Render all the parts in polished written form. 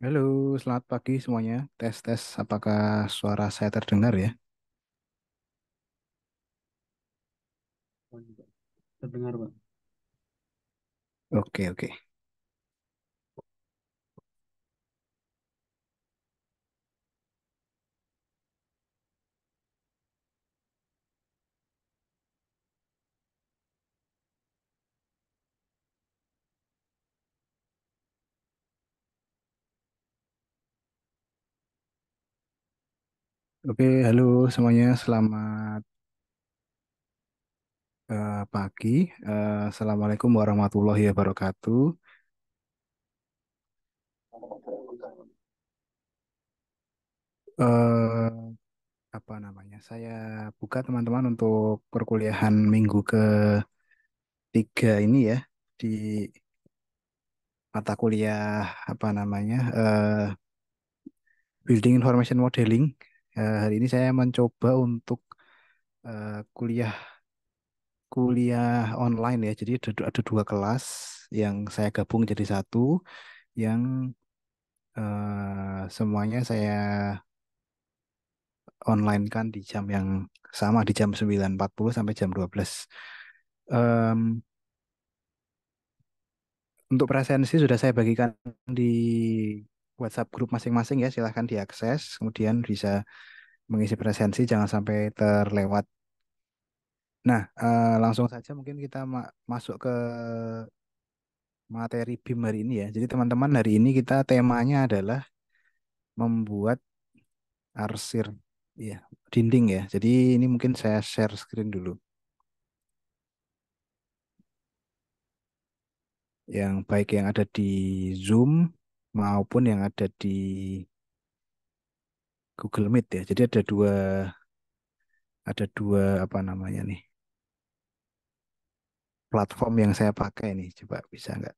Halo, selamat pagi semuanya. Tes-tes, apakah suara saya terdengar ya? Pak. Terdengar, Pak. Oke, oke. Oke, halo semuanya. Selamat pagi. Assalamualaikum warahmatullahi wabarakatuh. Eh, apa namanya? Saya buka teman-teman untuk perkuliahan minggu ketiga ini ya di mata kuliah apa namanya? Building Information Modeling. Hari ini saya mencoba untuk kuliah kuliah online ya. Jadi ada dua kelas yang saya gabung jadi satu, yang semuanya saya online kan di jam yang sama, di jam 9.40 sampai jam 12. Em, untuk presensi sudah saya bagikan di WhatsApp grup masing-masing ya. Silahkan diakses, kemudian bisa mengisi presensi, jangan sampai terlewat. Nah, langsung saja mungkin kita masuk ke materi BIM hari ini ya. Jadi teman-teman, hari ini kita temanya adalah membuat arsir ya, dinding ya. Jadi ini mungkin saya share screen dulu. Yang baik yang ada di Zoom maupun yang ada di Google Meet ya. Jadi ada dua apa namanya nih, platform yang saya pakai nih. Coba bisa nggak?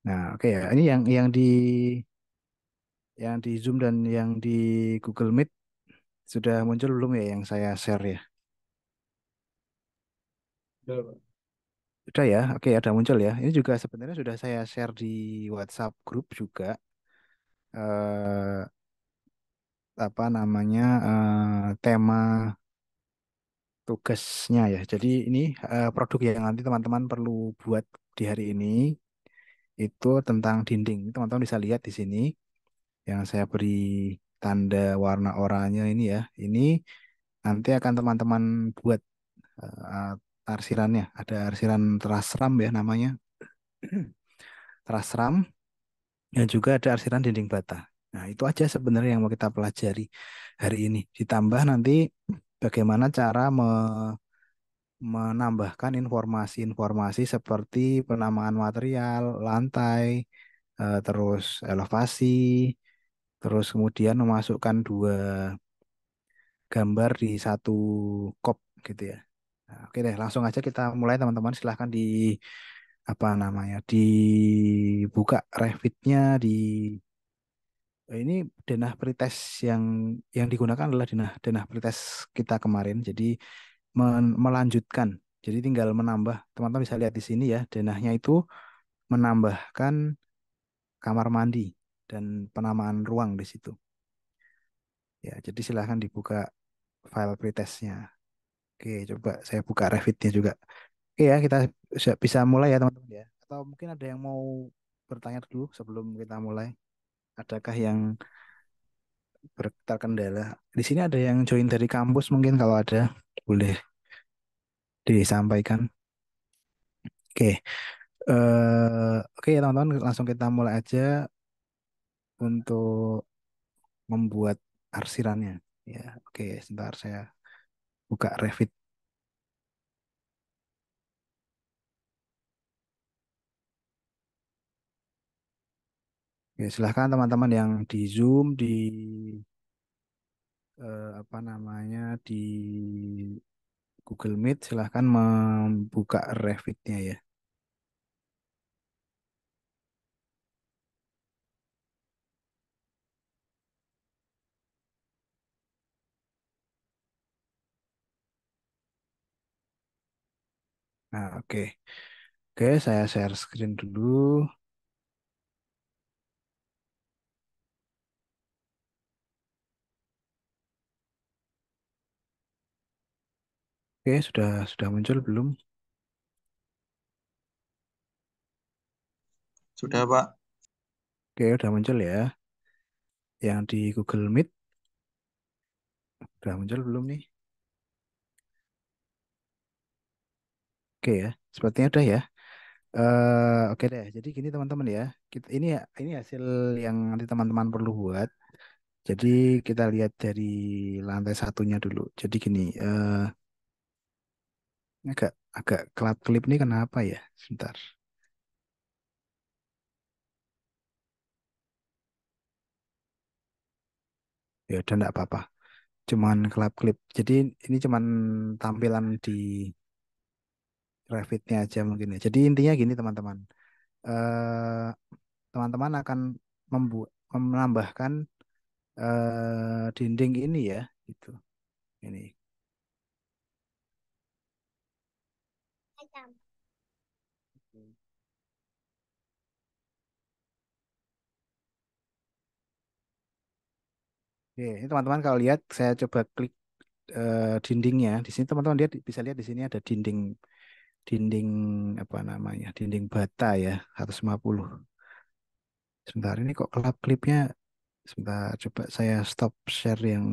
Nah, oke ya. Ini yang di Zoom dan yang di Google Meet sudah muncul belum ya yang saya share ya? Udah, Pak. Sudah ya, oke ada muncul ya. Ini juga sebenarnya sudah saya share di WhatsApp grup juga. eh Apa namanya, tema tugasnya ya. Jadi ini produk yang nanti teman-teman perlu buat di hari ini itu tentang dinding. Teman-teman bisa lihat di sini yang saya beri tanda warna oranye ini ya. Ini nanti akan teman-teman buat arsirannya. Ada arsiran terasram ya namanya. Terasram. Dan juga ada arsiran dinding bata. Nah, itu aja sebenarnya yang mau kita pelajari hari ini. Ditambah nanti bagaimana cara menambahkan informasi-informasi seperti penamaan material, lantai, terus elevasi, terus kemudian memasukkan dua gambar di satu kop gitu ya. Nah, oke deh, langsung aja kita mulai teman-teman. Silahkan di apa namanya, dibuka Revit-nya di. Ini denah pretest yang digunakan adalah denah pretest kita kemarin. Jadi melanjutkan. Jadi tinggal menambah. Teman-teman bisa lihat di sini ya, denahnya itu menambahkan kamar mandi dan penamaan ruang di situ. Ya, jadi silahkan dibuka file pretestnya. Oke, coba saya buka Revit-nya juga. Oke ya, kita bisa mulai ya teman-teman ya. Atau mungkin ada yang mau bertanya dulu sebelum kita mulai. Adakah yang terkendala? Di sini ada yang join dari kampus mungkin, kalau ada boleh disampaikan. Oke, oke ya teman-teman, langsung kita mulai aja untuk membuat arsirannya. Ya, oke, sebentar saya buka Revit. Oke, silahkan teman-teman yang di Zoom, di apa namanya, di Google Meet, silahkan membuka Revit-nya ya. Nah, oke. Oke, saya share screen dulu. Oke, sudah muncul belum? Sudah, Pak. Oke, udah muncul ya. Yang di Google Meet udah muncul belum nih? Oke ya, sepertinya udah ya. Oke deh. Jadi gini teman-teman ya. Ini hasil yang nanti teman-teman perlu buat. Jadi kita lihat dari lantai satunya dulu. Jadi gini, agak agak kelap-kelip nih kenapa ya? Sebentar. Ya udah enggak apa-apa. Cuman kelap-kelip. Jadi ini cuman tampilan di Revit-nya aja mungkin ya. Jadi intinya gini teman-teman. Eh Teman-teman akan menambahkan dinding ini ya, gitu. Ini. Oke, ini teman-teman kalau lihat saya coba klik dindingnya. Di sini teman-teman lihat bisa lihat di sini ada dinding dinding apa namanya? Dinding bata ya, 150. Sebentar ini kok kelap klipnya. Sebentar coba saya stop share yang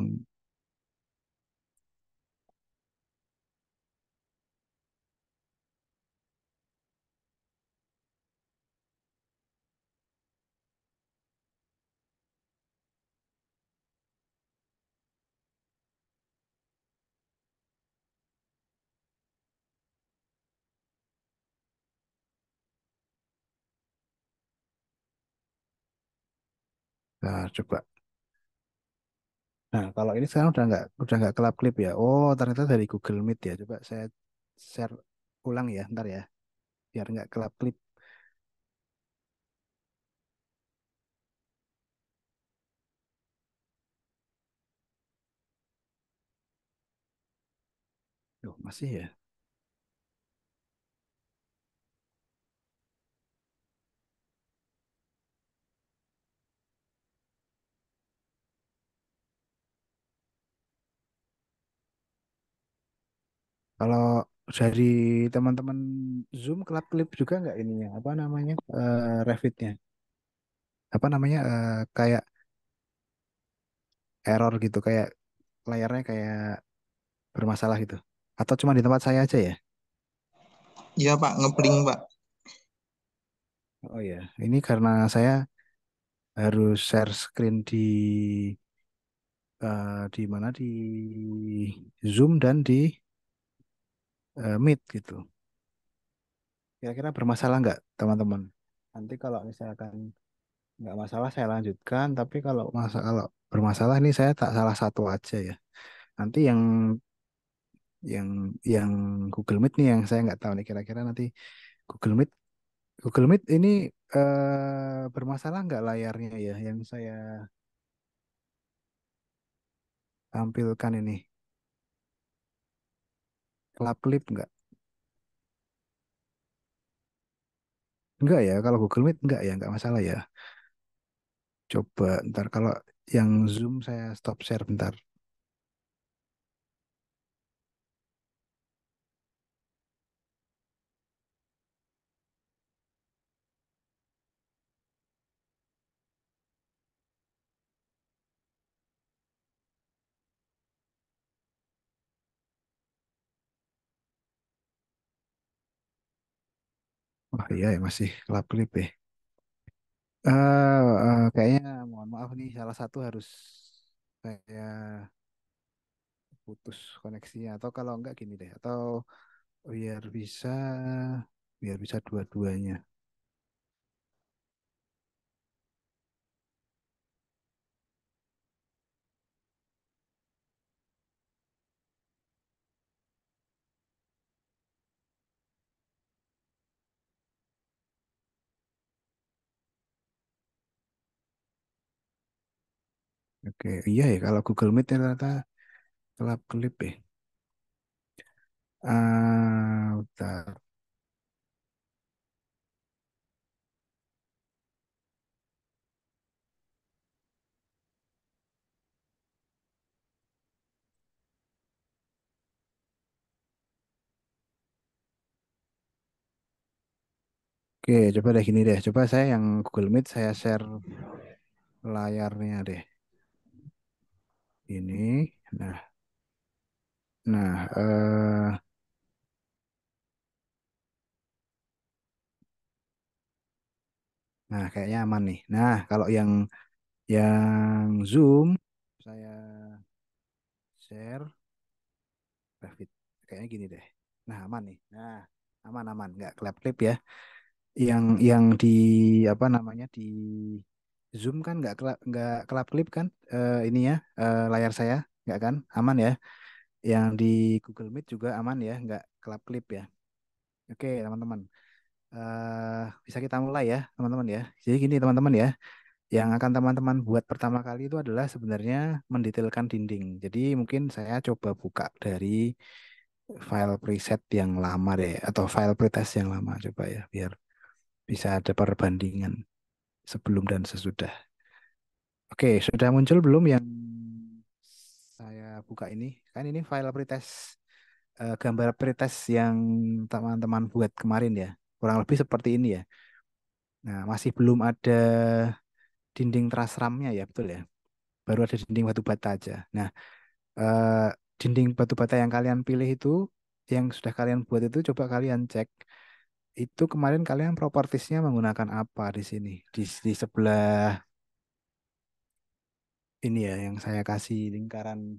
nah, coba. Nah, kalau ini sekarang udah nggak kelap klip ya. Oh, ternyata dari Google Meet ya. Coba saya share ulang ya, ntar ya, biar nggak kelap klip. Loh, masih ya. Kalau dari teman-teman Zoom kelap klip juga nggak ininya? Apa namanya? Revit-nya. Apa namanya? Kayak error gitu, kayak layarnya kayak bermasalah gitu. Atau cuma di tempat saya aja ya? Iya, Pak, ngebling, Pak. Oh ya, ini karena saya harus share screen di mana di Zoom dan di Meet gitu. Kira-kira bermasalah nggak teman-teman? Nanti kalau misalkan nggak masalah saya lanjutkan, tapi kalau bermasalah ini saya tak salah satu aja ya. Nanti yang yang Google Meet nih yang saya nggak tahu nih kira-kira nanti Google Meet Google Meet ini bermasalah nggak layarnya ya yang saya tampilkan ini kelap-kelip nggak? Nggak ya, kalau Google Meet nggak ya, nggak masalah ya. Coba ntar kalau yang Zoom saya stop share bentar. Wah iya ya masih kelap-kelip ya. Kayaknya mohon maaf nih salah satu harus saya putus koneksinya atau kalau enggak gini deh atau biar bisa biar bisa dua-duanya. Oke, iya ya kalau Google Meet ternyata kelap-kelip ya. Bentar. Oke, coba deh gini deh. Coba saya yang Google Meet saya share layarnya deh. Ini. Nah, nah, nah kayaknya aman nih. Nah, kalau yang Zoom saya share Revit. Kayaknya gini deh. Nah, aman nih. Nah, aman-aman, nggak klip-klip ya. Yang di apa namanya di Zoom kan nggak klip kan ini ya layar saya nggak kan aman ya. Yang di Google Meet juga aman ya, nggak klip ya. Oke, teman-teman. Bisa kita mulai ya, teman-teman ya. Jadi gini, teman-teman ya. Yang akan teman-teman buat pertama kali itu adalah sebenarnya mendetailkan dinding. Jadi mungkin saya coba buka dari file preset yang lama deh, atau file pretest yang lama coba ya, biar bisa ada perbandingan sebelum dan sesudah. Oke, sudah muncul belum yang saya buka ini? Kan ini file pretest, gambar pretest yang teman-teman buat kemarin ya. Kurang lebih seperti ini ya. Nah, masih belum ada dinding truss ramnya ya, betul ya. Baru ada dinding batu bata aja. Nah, eh, dinding batu bata yang kalian pilih itu, yang sudah kalian buat itu, coba kalian cek. Itu kemarin kalian propertiesnya menggunakan apa di sini? Di sebelah ini ya, yang saya kasih lingkaran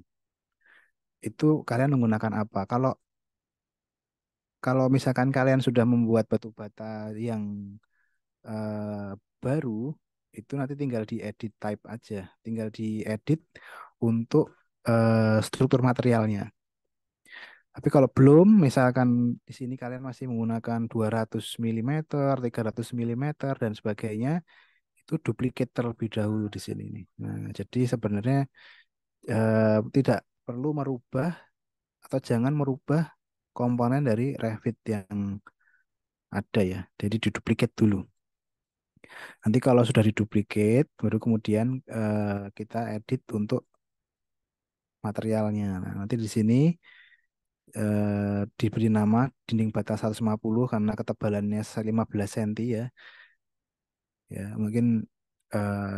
itu kalian menggunakan apa? Kalau kalau misalkan kalian sudah membuat batu bata yang eh, baru, itu nanti tinggal diedit type aja, tinggal diedit untuk struktur materialnya. Tapi kalau belum, misalkan di sini kalian masih menggunakan 200 mm, 300 mm, dan sebagainya, itu duplicate terlebih dahulu di sini nih. Nah, jadi sebenarnya tidak perlu merubah atau jangan merubah komponen dari Revit yang ada ya. Jadi diduplicate dulu. Nanti kalau sudah diduplicate, baru kemudian kita edit untuk materialnya. Nah, nanti di sini diberi nama dinding bata 150 karena ketebalannya 15 cm ya. Ya, mungkin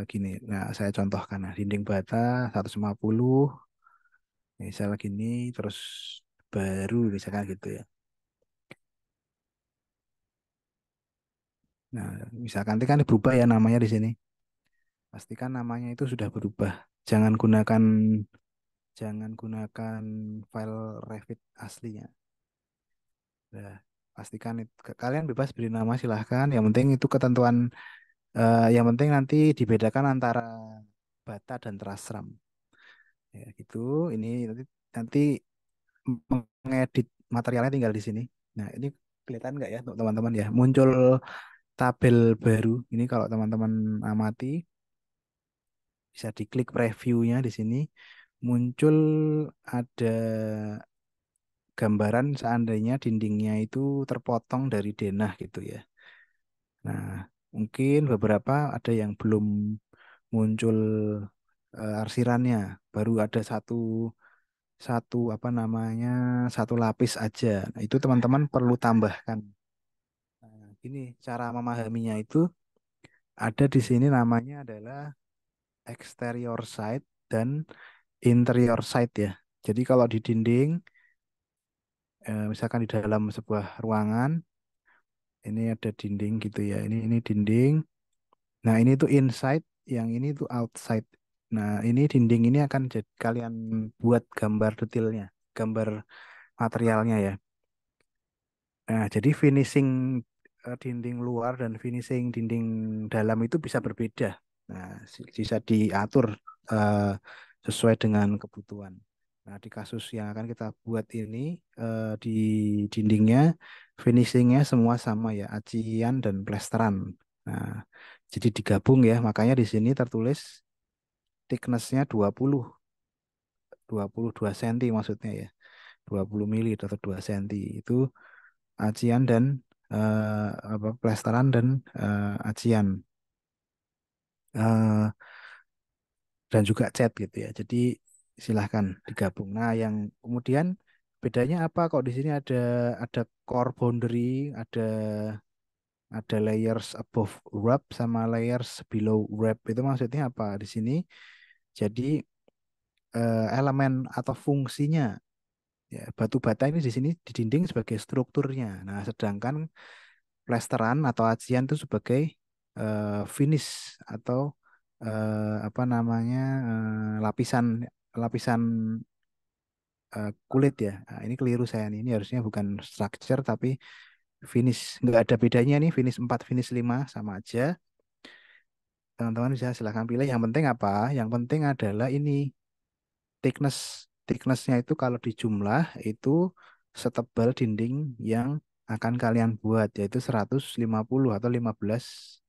gini. Nah, saya contohkan nah, dinding bata 150 misal gini terus baru misalkan gitu ya. Nah, misalkan nanti kan berubah ya namanya di sini. Pastikan namanya itu sudah berubah. Jangan gunakan jangan gunakan file Revit aslinya. Nah, pastikan kalian bebas beri nama silahkan. Yang penting itu ketentuan. Yang penting nanti dibedakan antara bata dan terasram. Ya, gitu. Ini nanti mengedit materialnya tinggal di sini. Nah, ini kelihatan nggak ya untuk teman-teman ya? Muncul tabel baru. Ini kalau teman-teman amati bisa diklik previewnya di sini. Muncul ada gambaran seandainya dindingnya itu terpotong dari denah gitu ya. Nah, mungkin beberapa ada yang belum muncul arsirannya, baru ada satu satu apa namanya satu lapis aja. Nah, itu teman-teman perlu tambahkan. Nah, ini cara memahaminya itu ada di sini namanya adalah exterior side dan interior side ya. Jadi kalau di dinding, misalkan di dalam sebuah ruangan, ini ada dinding gitu ya. Ini dinding. Nah, ini tuh inside, yang ini tuh outside. Nah, ini dinding ini akan jadi kalian buat gambar detailnya, gambar materialnya ya. Nah, jadi finishing dinding luar dan finishing dinding dalam itu bisa berbeda. Nah, bisa diatur eh, sesuai dengan kebutuhan. Nah, di kasus yang akan kita buat ini di dindingnya, finishingnya semua sama ya, acian dan plesteran. Nah, jadi digabung ya, makanya di sini tertulis thickness-nya 22 cm maksudnya ya. 20 mili atau 2 cm itu acian dan apa plesteran dan acian. Eh, dan juga cat gitu ya. Jadi silahkan digabung. Nah, yang kemudian bedanya apa? Kok di sini ada core boundary, ada Ada layers above wrap sama layers below wrap. Itu maksudnya apa? Di sini jadi elemen atau fungsinya ya, batu bata ini di sini di dinding sebagai strukturnya. Nah, sedangkan plesteran atau acian itu sebagai finish atau apa namanya lapisan lapisan kulit ya. Nah, ini keliru saya nih. Ini harusnya bukan structure tapi finish. Nggak ada bedanya nih. Finish 4 finish 5 sama aja. Teman-teman bisa silahkan pilih. Yang penting apa? Yang penting adalah ini thickness. Thicknessnya itu kalau dijumlah itu setebal dinding yang akan kalian buat yaitu 150 atau 15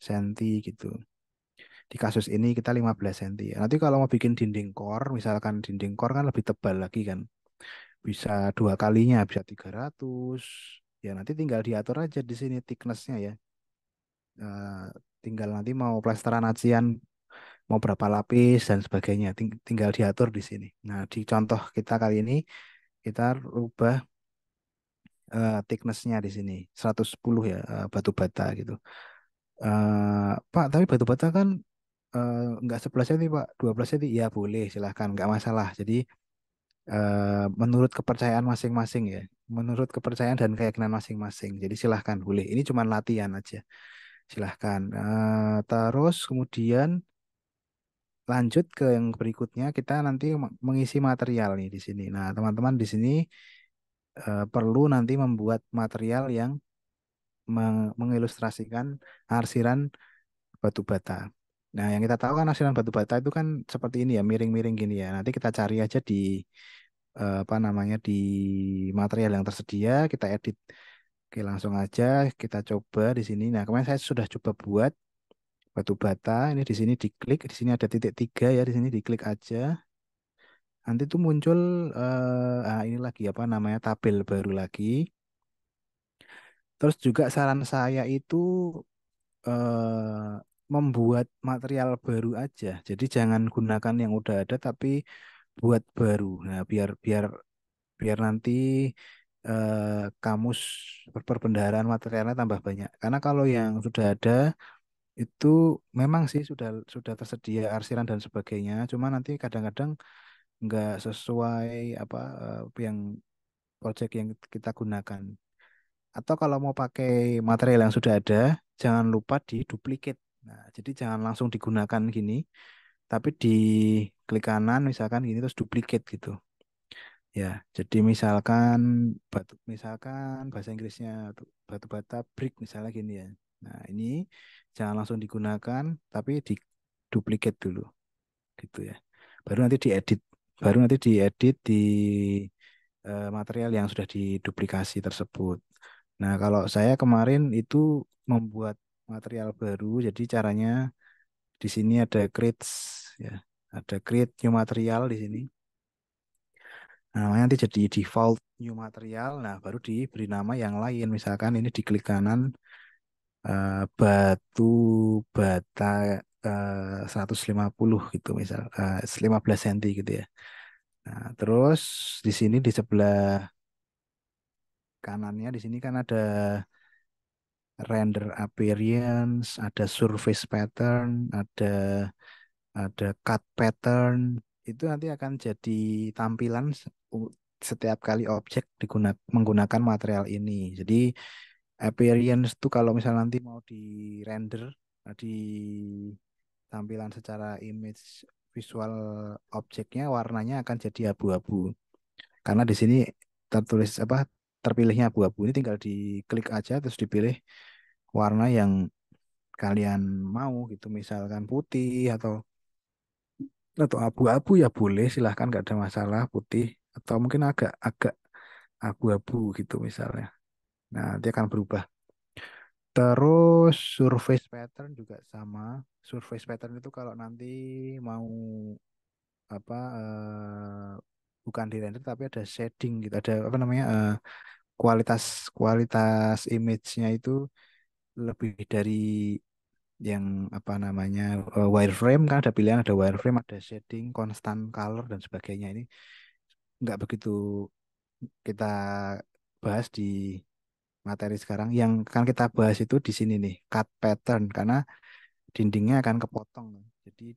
senti gitu. Di kasus ini kita 15 senti. Nanti kalau mau bikin dinding core, misalkan dinding core kan lebih tebal lagi kan. Bisa dua kalinya, bisa 300. Ya nanti tinggal diatur aja di sini thicknessnya ya. Eh, tinggal nanti mau plesteran acian, mau berapa lapis dan sebagainya. Tinggal diatur di sini. Nah di contoh kita kali ini kita rubah thicknessnya di sini 110 ya batu bata gitu. Pak, tapi batu bata kan nggak 11 cm Pak, 12 cm ya boleh silahkan nggak masalah. Jadi menurut kepercayaan masing-masing ya, menurut kepercayaan dan keyakinan masing-masing. Jadi silahkan boleh. Ini cuma latihan aja. Silahkan. Terus kemudian lanjut ke yang berikutnya kita nanti mengisi material nih di sini. Nah teman-teman di sini perlu nanti membuat material yang mengilustrasikan arsiran batu bata. Nah, yang kita tahu kan arsiran batu bata itu kan seperti ini ya, miring-miring gini ya. Nanti kita cari aja di apa namanya di material yang tersedia, kita edit. Oke, langsung aja kita coba di sini. Nah, kemarin saya sudah coba buat batu bata. Ini di sini diklik, di sini ada titik tiga ya, di sini diklik aja. Nanti tuh muncul ini lagi apa namanya tabel baru lagi. Terus juga saran saya itu membuat material baru aja. Jadi jangan gunakan yang udah ada tapi buat baru. Nah, biar biar biar nanti kamus perbendaharaan materialnya tambah banyak. Karena kalau yang sudah ada itu memang sih sudah tersedia arsiran dan sebagainya. Cuma nanti kadang-kadang nggak sesuai apa yang project yang kita gunakan. Atau kalau mau pakai material yang sudah ada, jangan lupa di duplicate. Nah, jadi jangan langsung digunakan gini, tapi di klik kanan misalkan gini terus duplicate gitu. Ya, jadi misalkan bahasa Inggrisnya batu bata brick misalnya gini ya. Nah, ini jangan langsung digunakan, tapi di duplicate dulu gitu ya. Baru nanti diedit, baru nanti diedit di material yang sudah diduplikasi tersebut. Nah, kalau saya kemarin itu membuat material baru, jadi caranya di sini ada create ya, ada create new material di sini. Nah, namanya nanti jadi default new material. Nah, baru diberi nama yang lain. Misalkan ini diklik kanan batu bata 150 gitu misal 15 cm gitu ya. Nah, terus di sini di sebelah kanannya di sini kan ada render appearance, ada surface pattern, ada cut pattern. Itu nanti akan jadi tampilan setiap kali objek menggunakan material ini. Jadi appearance itu kalau misalnya nanti mau di render di tampilan secara image visual objeknya warnanya akan jadi abu-abu. Karena di sini tertulis apa terpilihnya abu-abu ini tinggal diklik aja terus dipilih warna yang kalian mau gitu misalkan putih atau abu-abu ya boleh silahkan nggak ada masalah putih atau mungkin agak abu-abu gitu misalnya. Nah, nanti akan berubah. Terus surface pattern juga sama. Surface pattern itu kalau nanti mau apa bukan di render tapi ada shading gitu, ada apa namanya kualitas kualitas image-nya itu lebih dari yang apa namanya wireframe kan ada pilihan ada wireframe, ada shading, constant color dan sebagainya. Ini nggak begitu kita bahas di materi sekarang. Yang akan kita bahas itu di sini nih, cut pattern karena dindingnya akan kepotong. Jadi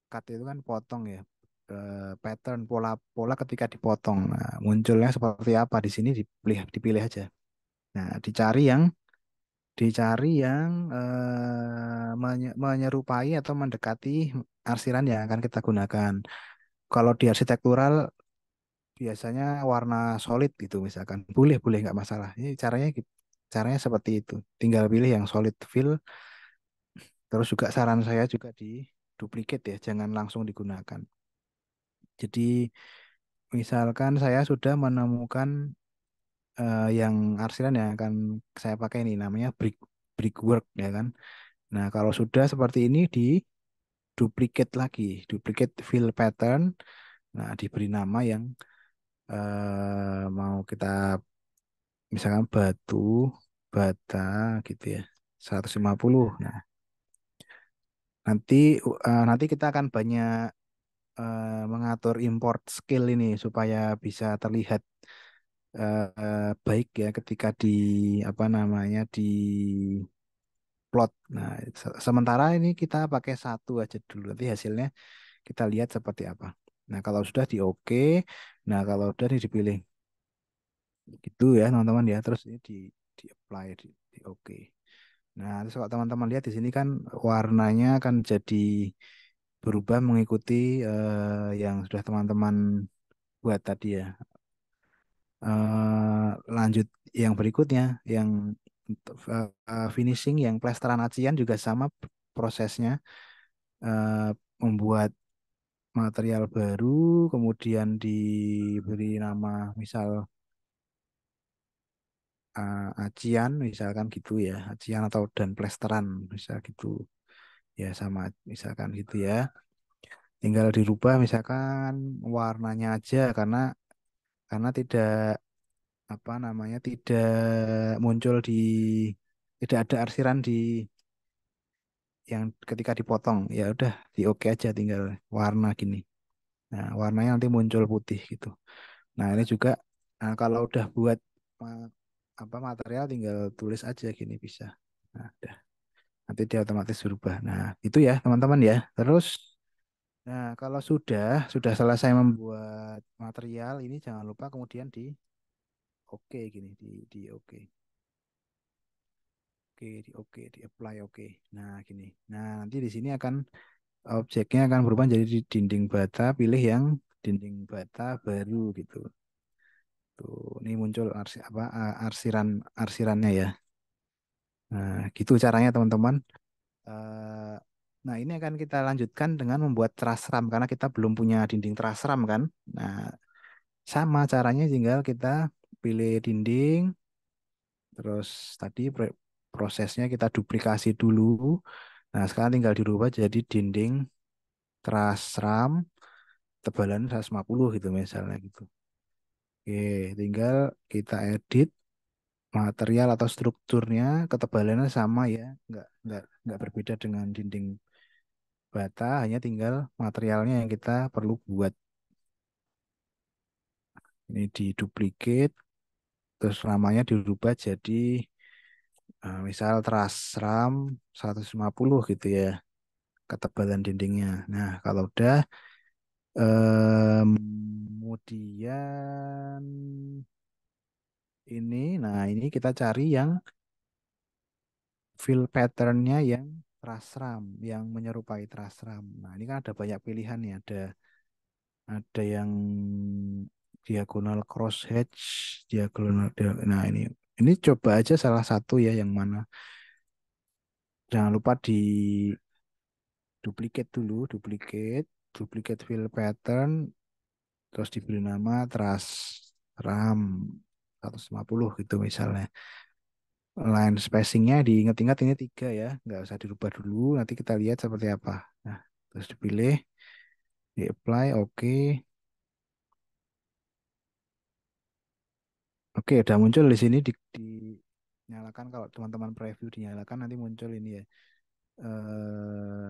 cut itu kan potong ya. Pattern pola-pola ketika dipotong. Nah, munculnya seperti apa di sini dipilih aja. Nah, dicari yang menyerupai atau mendekati arsiran yang akan kita gunakan. Kalau di arsitektural biasanya warna solid gitu misalkan. Boleh, boleh nggak masalah. Ini caranya seperti itu. Tinggal pilih yang solid fill. Terus juga saran saya juga di duplicate ya, jangan langsung digunakan. Jadi misalkan saya sudah menemukan yang arsiran yang akan saya pakai ini namanya brickwork ya kan. Nah, kalau sudah seperti ini di duplicate lagi, duplicate fill pattern. Nah, diberi nama yang mau kita misalkan batu, bata gitu ya. 150. Nah, nanti nanti kita akan banyak mengatur import skill ini supaya bisa terlihat baik ya ketika di apa namanya di plot. Nah, sementara ini kita pakai satu aja dulu. Nanti hasilnya kita lihat seperti apa. Nah, kalau sudah di oke, nah kalau sudah ini dipilih gitu ya teman-teman ya. Terus ini di apply di oke. Nah, terus kalau teman-teman lihat di sini kan warnanya akan jadi berubah mengikuti yang sudah teman-teman buat tadi ya. Lanjut yang berikutnya, yang finishing, yang plesteran acian juga sama prosesnya. Membuat material baru, kemudian diberi nama misal acian, misalkan gitu ya, acian atau dan plesteran, misal gitu ya sama, misalkan gitu ya. Tinggal dirubah misalkan warnanya aja karena tidak apa namanya tidak muncul tidak ada arsiran yang ketika dipotong ya udah di oke aja tinggal warna gini. Nah, warnanya nanti muncul putih gitu. Nah, ini juga kalau udah buat ma- apa material tinggal tulis aja gini bisa. Nah, udah. Nanti dia otomatis berubah. Nah, itu ya, teman-teman ya. Terus kalau sudah selesai membuat material ini jangan lupa kemudian di oke gini di oke. Oke, di apply oke. Nah, gini. Nah, nanti di sini objeknya akan berubah jadi di dinding bata, pilih yang dinding bata baru gitu. Tuh, ini muncul arsirannya ya. Nah, gitu caranya teman-teman. Eh, nah, ini akan kita lanjutkan dengan membuat truss ram karena kita belum punya dinding truss ram kan. Nah, sama caranya tinggal kita pilih dinding, terus tadi prosesnya kita duplikasi dulu. Nah, sekarang tinggal dirubah jadi dinding truss ram tebalan 150 gitu misalnya gitu. Oke, tinggal kita edit material atau strukturnya ketebalannya sama ya, nggak berbeda dengan dinding bata, hanya tinggal materialnya yang kita perlu buat. Ini di duplicate, terus namanya dirubah jadi misal truss ram 150 gitu ya, ketebalan dindingnya. Nah, kalau udah kemudian ini kita cari yang fill patternnya yang truss ram, yang menyerupai truss ram. Nah, ini kan ada banyak pilihan nih, ada yang diagonal cross hatch, nah ini coba aja salah satu ya yang mana. Jangan lupa di duplicate dulu, duplicate fill pattern, terus diberi nama truss ram 150 gitu misalnya. Line spacingnya diingat-ingat ini 3 ya, nggak usah dirubah dulu. Nanti kita lihat seperti apa. Nah, terus dipilih, di apply, oke. Oke, udah muncul di sini dinyalakan kalau teman-teman preview dinyalakan nanti muncul ini ya.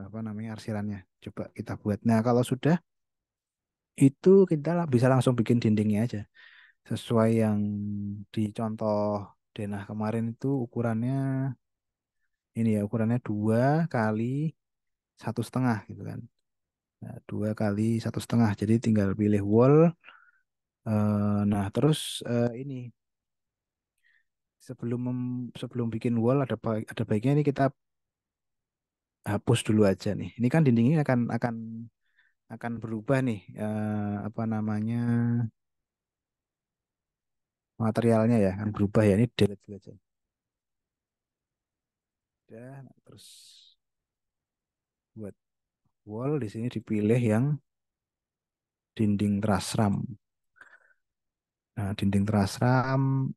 Apa namanya arsirannya. Coba kita buat. Nah, kalau sudah itu kita bisa langsung bikin dindingnya aja sesuai yang dicontoh Denah kemarin itu ukurannya ini ya, ukurannya 2 kali 1,5 gitu kan. Nah, 2 kali 1,5. Jadi tinggal pilih wall. Nah, terus ini sebelum bikin wall ada baiknya ini kita hapus dulu aja nih. Ini kan dinding ini akan berubah nih, apa namanya, materialnya ya akan berubah ya. Ini delete dulu aja. Udah, nah, terus buat wall di sini dipilih yang dinding trasram. Nah, dinding trasram.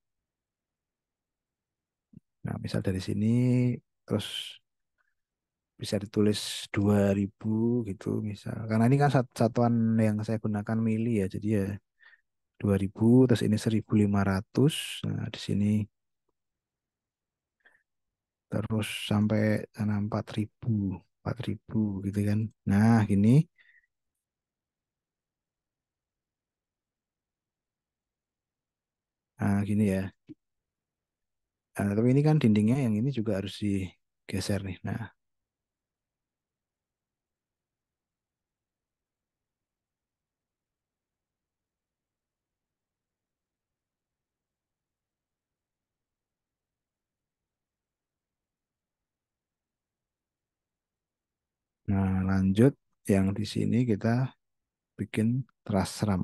Nah, misal dari sini terus bisa ditulis 2000 gitu misal. Karena ini kan satuan yang saya gunakan mili ya. Jadi ya 2000 terus ini 1500. Nah, di sini terus sampai sana 4000 gitu kan. Nah, gini. Nah, gini ya. Nah, tapi ini kan dindingnya yang ini juga harus digeser nih. Nah, lanjut yang di sini kita bikin truss ram.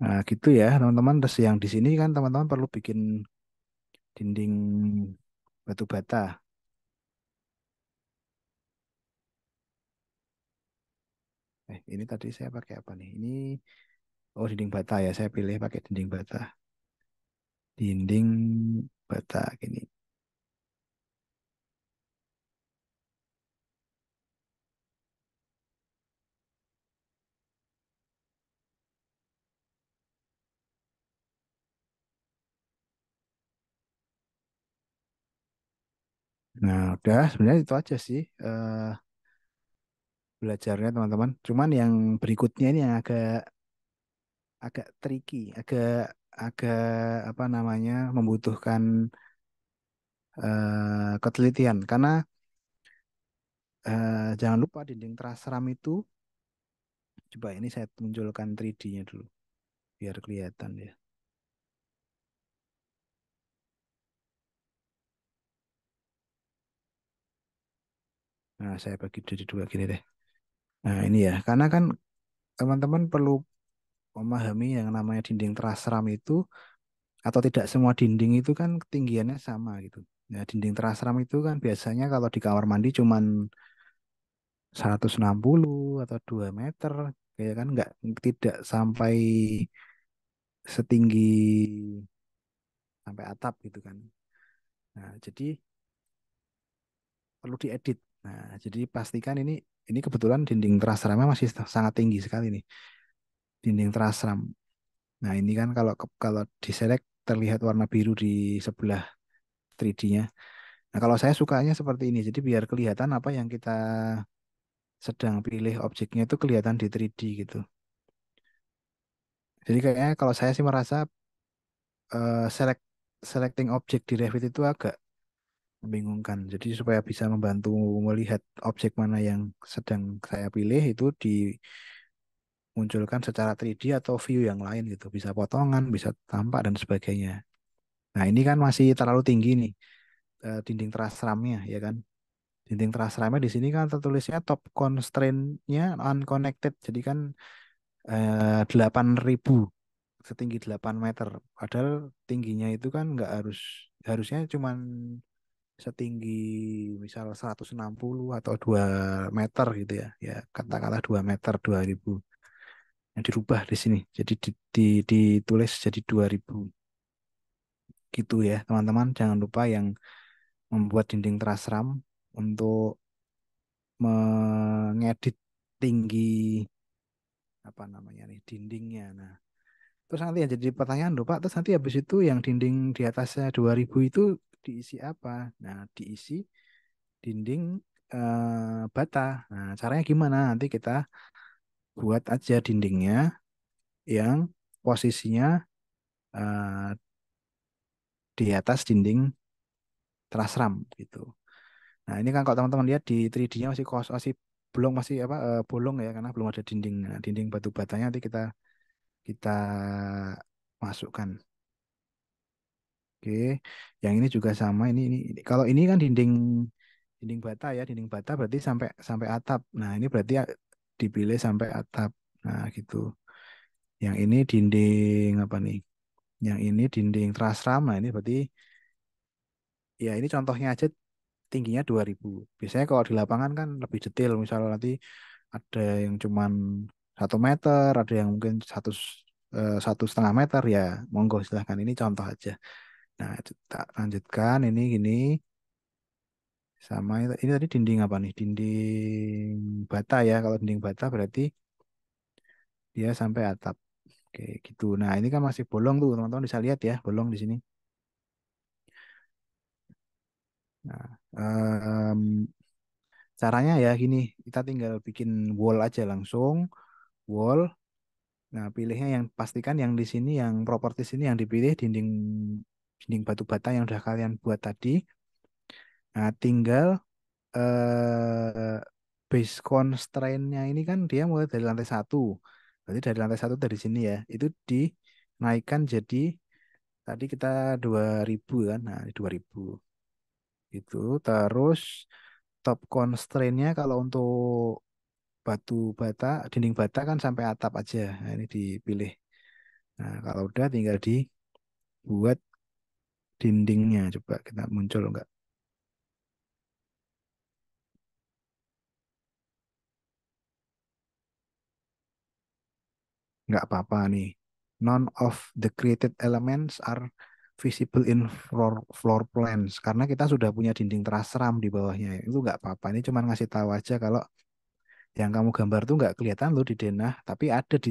Nah, gitu ya, teman-teman. Terus yang di sini kan teman-teman perlu bikin dinding batu bata. Ini tadi saya pakai apa nih? Ini oh dinding bata ya. Saya pilih pakai dinding bata. Dinding bata gini. Nah, udah sebenarnya itu aja sih belajarnya teman-teman. Cuman yang berikutnya ini yang agak agak tricky, agak agak apa namanya membutuhkan ketelitian karena jangan lupa dinding trasram itu coba ini saya munculkan 3D-nya dulu biar kelihatan ya. Nah, saya bagi jadi dua gini deh. Nah, ini ya, karena kan teman-teman perlu memahami yang namanya dinding trasram itu atau tidak semua dinding itu kan ketinggiannya sama gitu. Nah, dinding trasram itu kan biasanya kalau di kamar mandi cuman 160 atau 2 meter, kayak kan nggak tidak sampai setinggi sampai atap gitu kan. Nah, jadi perlu diedit. Nah, jadi pastikan ini kebetulan dinding terasramnya masih sangat tinggi sekali nih, dinding terasram. Nah, ini kan kalau diselect terlihat warna biru di sebelah 3D-nya. Nah, kalau saya sukanya seperti ini. Jadi biar kelihatan apa yang kita sedang pilih objeknya itu kelihatan di 3D gitu. Jadi kayaknya kalau saya sih merasa selecting objek di Revit itu agak membingungkan. Jadi supaya bisa membantu melihat objek mana yang sedang saya pilih itu dimunculkan secara 3D atau view yang lain gitu. Bisa potongan, bisa tampak dan sebagainya. Nah, ini kan masih terlalu tinggi nih dinding trasramnya ya kan. Dinding trasramnya di sini kan tertulisnya top constraint-nya unconnected. Jadi kan 8.000 setinggi 8 meter. Padahal tingginya itu kan nggak harusnya cuman setinggi misal 160 atau 2 meter gitu ya. Ya katakanlah 2 meter 2000. Yang dirubah di sini. Jadi ditulis jadi 2000 gitu ya teman-teman. Jangan lupa yang membuat dinding trasram untuk mengedit tinggi apa namanya nih dindingnya. Nah, terus nanti yang jadi pertanyaan loh Pak, terus nanti habis itu yang dinding di atasnya 2000 itu diisi apa? Nah, diisi dinding bata. Nah, caranya gimana? Nanti kita buat aja dindingnya yang posisinya eh, di atas dinding terasram gitu. Nah, ini kan kalau teman-teman lihat di 3D-nya masih masih belum masih apa bolong ya karena belum ada dinding. Nah, dinding batu batanya nanti kita masukkan. Oke. Yang ini juga sama ini. Kalau ini kan dinding dinding bata ya, dinding bata berarti sampai sampai atap. Nah, ini berarti dipilih sampai atap. Nah, gitu. Yang ini dinding apa nih? Yang ini dinding trasram. Nah, ini berarti ya ini contohnya aja tingginya 2000. Biasanya kalau di lapangan kan lebih detail. Misalnya nanti ada yang cuman 1 meter, ada yang mungkin 1,5 meter ya. Monggo silahkan. Ini contoh aja. Nah, tak lanjutkan. Ini gini. Sama ini tadi dinding apa nih? Dinding bata ya. Kalau dinding bata berarti dia sampai atap. Oke, gitu. Nah, ini kan masih bolong tuh, teman-teman bisa lihat ya, bolong di sini. Nah, caranya ya gini, kita tinggal bikin wall aja langsung, wall. Nah, pilihnya yang pastikan yang di sini, yang properti sini yang dipilih dinding dinding batu bata yang udah kalian buat tadi. Nah, tinggal base constraint-nya ini kan dia mulai dari lantai satu. Berarti dari lantai satu dari sini ya, itu dinaikkan jadi tadi kita 2000 kan, nah 2000 itu. Terus top constraint-nya kalau untuk batu bata, dinding bata kan sampai atap aja. Nah, ini dipilih. Nah, kalau udah tinggal dibuat dindingnya. Coba kita muncul enggak? Nggak apa-apa nih. None of the created elements are visible in floor plans. Karena kita sudah punya dinding terasram di bawahnya. Itu nggak apa-apa. Ini cuma ngasih tahu aja kalau yang kamu gambar tuh nggak kelihatan loh di denah, tapi ada di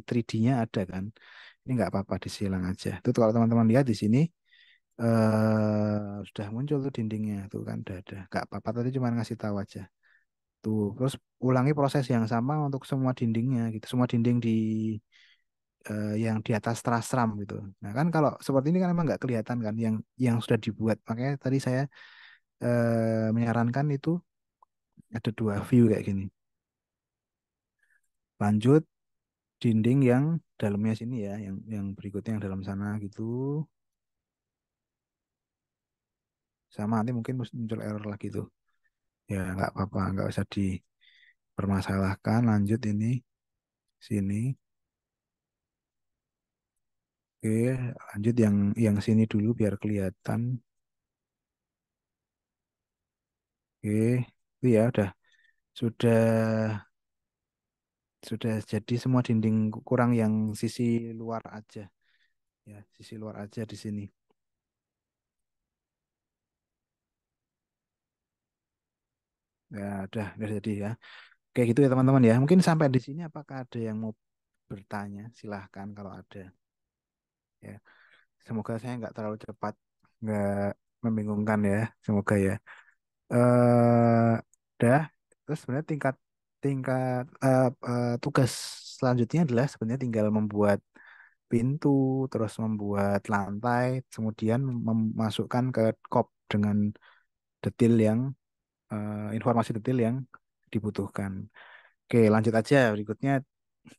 3D-nya ada kan. Ini nggak apa-apa, disilang aja. Itu kalau teman-teman lihat di sini sudah muncul tuh dindingnya tuh kan udah ada. Nggak apa-apa tadi cuma ngasih tahu aja. Tuh, terus ulangi proses yang sama untuk semua dindingnya gitu. Semua dinding yang di atas trasram gitu. Nah kan kalau seperti ini kan emang nggak kelihatan kan yang sudah dibuat. Makanya tadi saya menyarankan itu ada 2 view kayak gini. Lanjut dinding yang dalamnya sini ya, yang berikutnya yang dalam sana gitu. Sama nanti mungkin muncul error lagi tuh. Ya nggak apa-apa, nggak usah dipermasalahkan. Lanjut ini sini. Oke, lanjut yang sini dulu biar kelihatan. Oke, itu ya sudah sudah jadi semua dinding kurang yang sisi luar aja ya, sisi luar aja di sini. Ya udah jadi ya. Kayak gitu ya teman-teman ya. Mungkin sampai di sini apakah ada yang mau bertanya? Silahkan kalau ada ya. Semoga saya nggak terlalu cepat, nggak membingungkan ya. Semoga ya. Udah. Terus sebenarnya tingkat tingkat tugas selanjutnya adalah sebenarnya tinggal membuat pintu, terus membuat lantai, kemudian memasukkan ke kop dengan detail yang informasi detail yang dibutuhkan. Oke, lanjut aja berikutnya.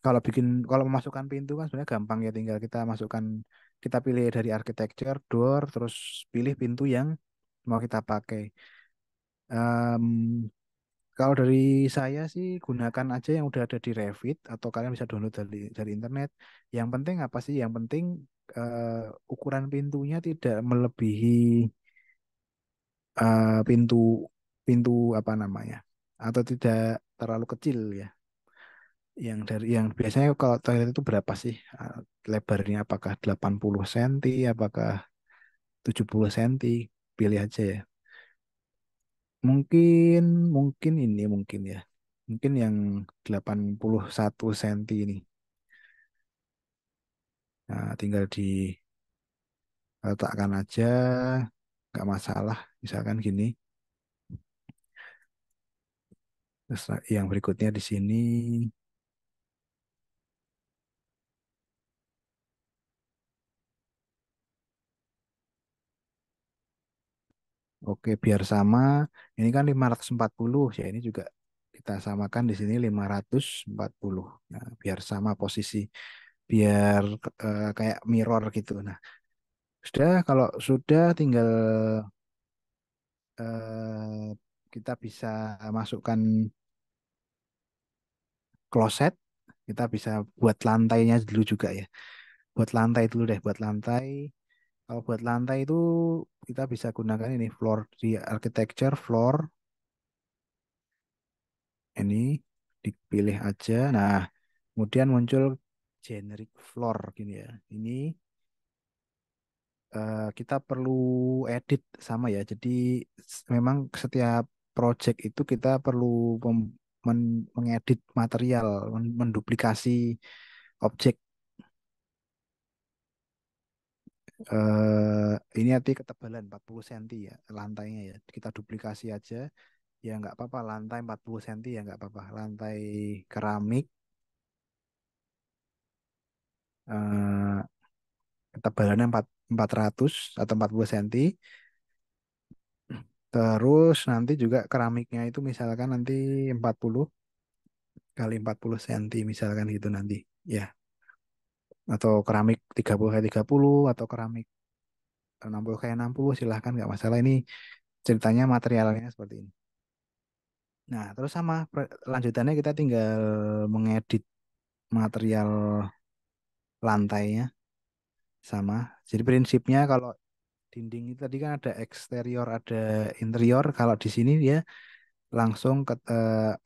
Kalau memasukkan pintu kan sebenarnya gampang ya, tinggal kita masukkan, kita pilih dari architecture, door, terus pilih pintu yang mau kita pakai. Em, Kalau dari saya sih gunakan aja yang udah ada di Revit atau kalian bisa download dari internet. Yang penting apa sih? Yang penting ukuran pintunya tidak melebihi pintu pintu apa namanya, atau tidak terlalu kecil ya. Yang biasanya kalau toilet itu berapa sih lebarnya? Apakah 80 cm? Apakah 70 cm? Pilih aja ya. Mungkin mungkin ini mungkin ya. Mungkin yang 81 cm ini. Nah, tinggal diletakkan aja, nggak masalah. Misalkan gini. Terus yang berikutnya di sini. Oke, biar sama. Ini kan 540 ya, ini juga kita samakan di sini 540. Nah, biar sama posisi, biar kayak mirror gitu. Nah, sudah kalau sudah tinggal eh, kita bisa masukkan kloset. Kita bisa buat lantainya dulu juga ya. Buat lantai dulu deh, buat lantai. Kalau buat lantai itu kita bisa gunakan ini floor di architecture floor ini dipilih aja. Nah, kemudian muncul generic floor gini ya. Ini kita perlu edit sama ya. Jadi memang setiap project itu kita perlu mengedit material, menduplikasi objek. Ini nanti ketebalan 40 cm ya lantainya ya. Kita duplikasi aja. Ya nggak apa-apa lantai 40 cm ya nggak apa-apa. Lantai keramik eh, ketebalannya 400 atau 40 cm. Terus nanti juga keramiknya itu misalkan nanti 40 kali 40 cm misalkan gitu nanti. Ya, atau keramik 30 kali 30 atau keramik 60 kali 60 silahkan nggak masalah. Ini ceritanya materialnya seperti ini. Nah, terus sama lanjutannya kita tinggal mengedit material lantainya sama. Jadi prinsipnya kalau dinding itu tadi kan ada eksterior, ada interior. Kalau di sini dia langsung ke,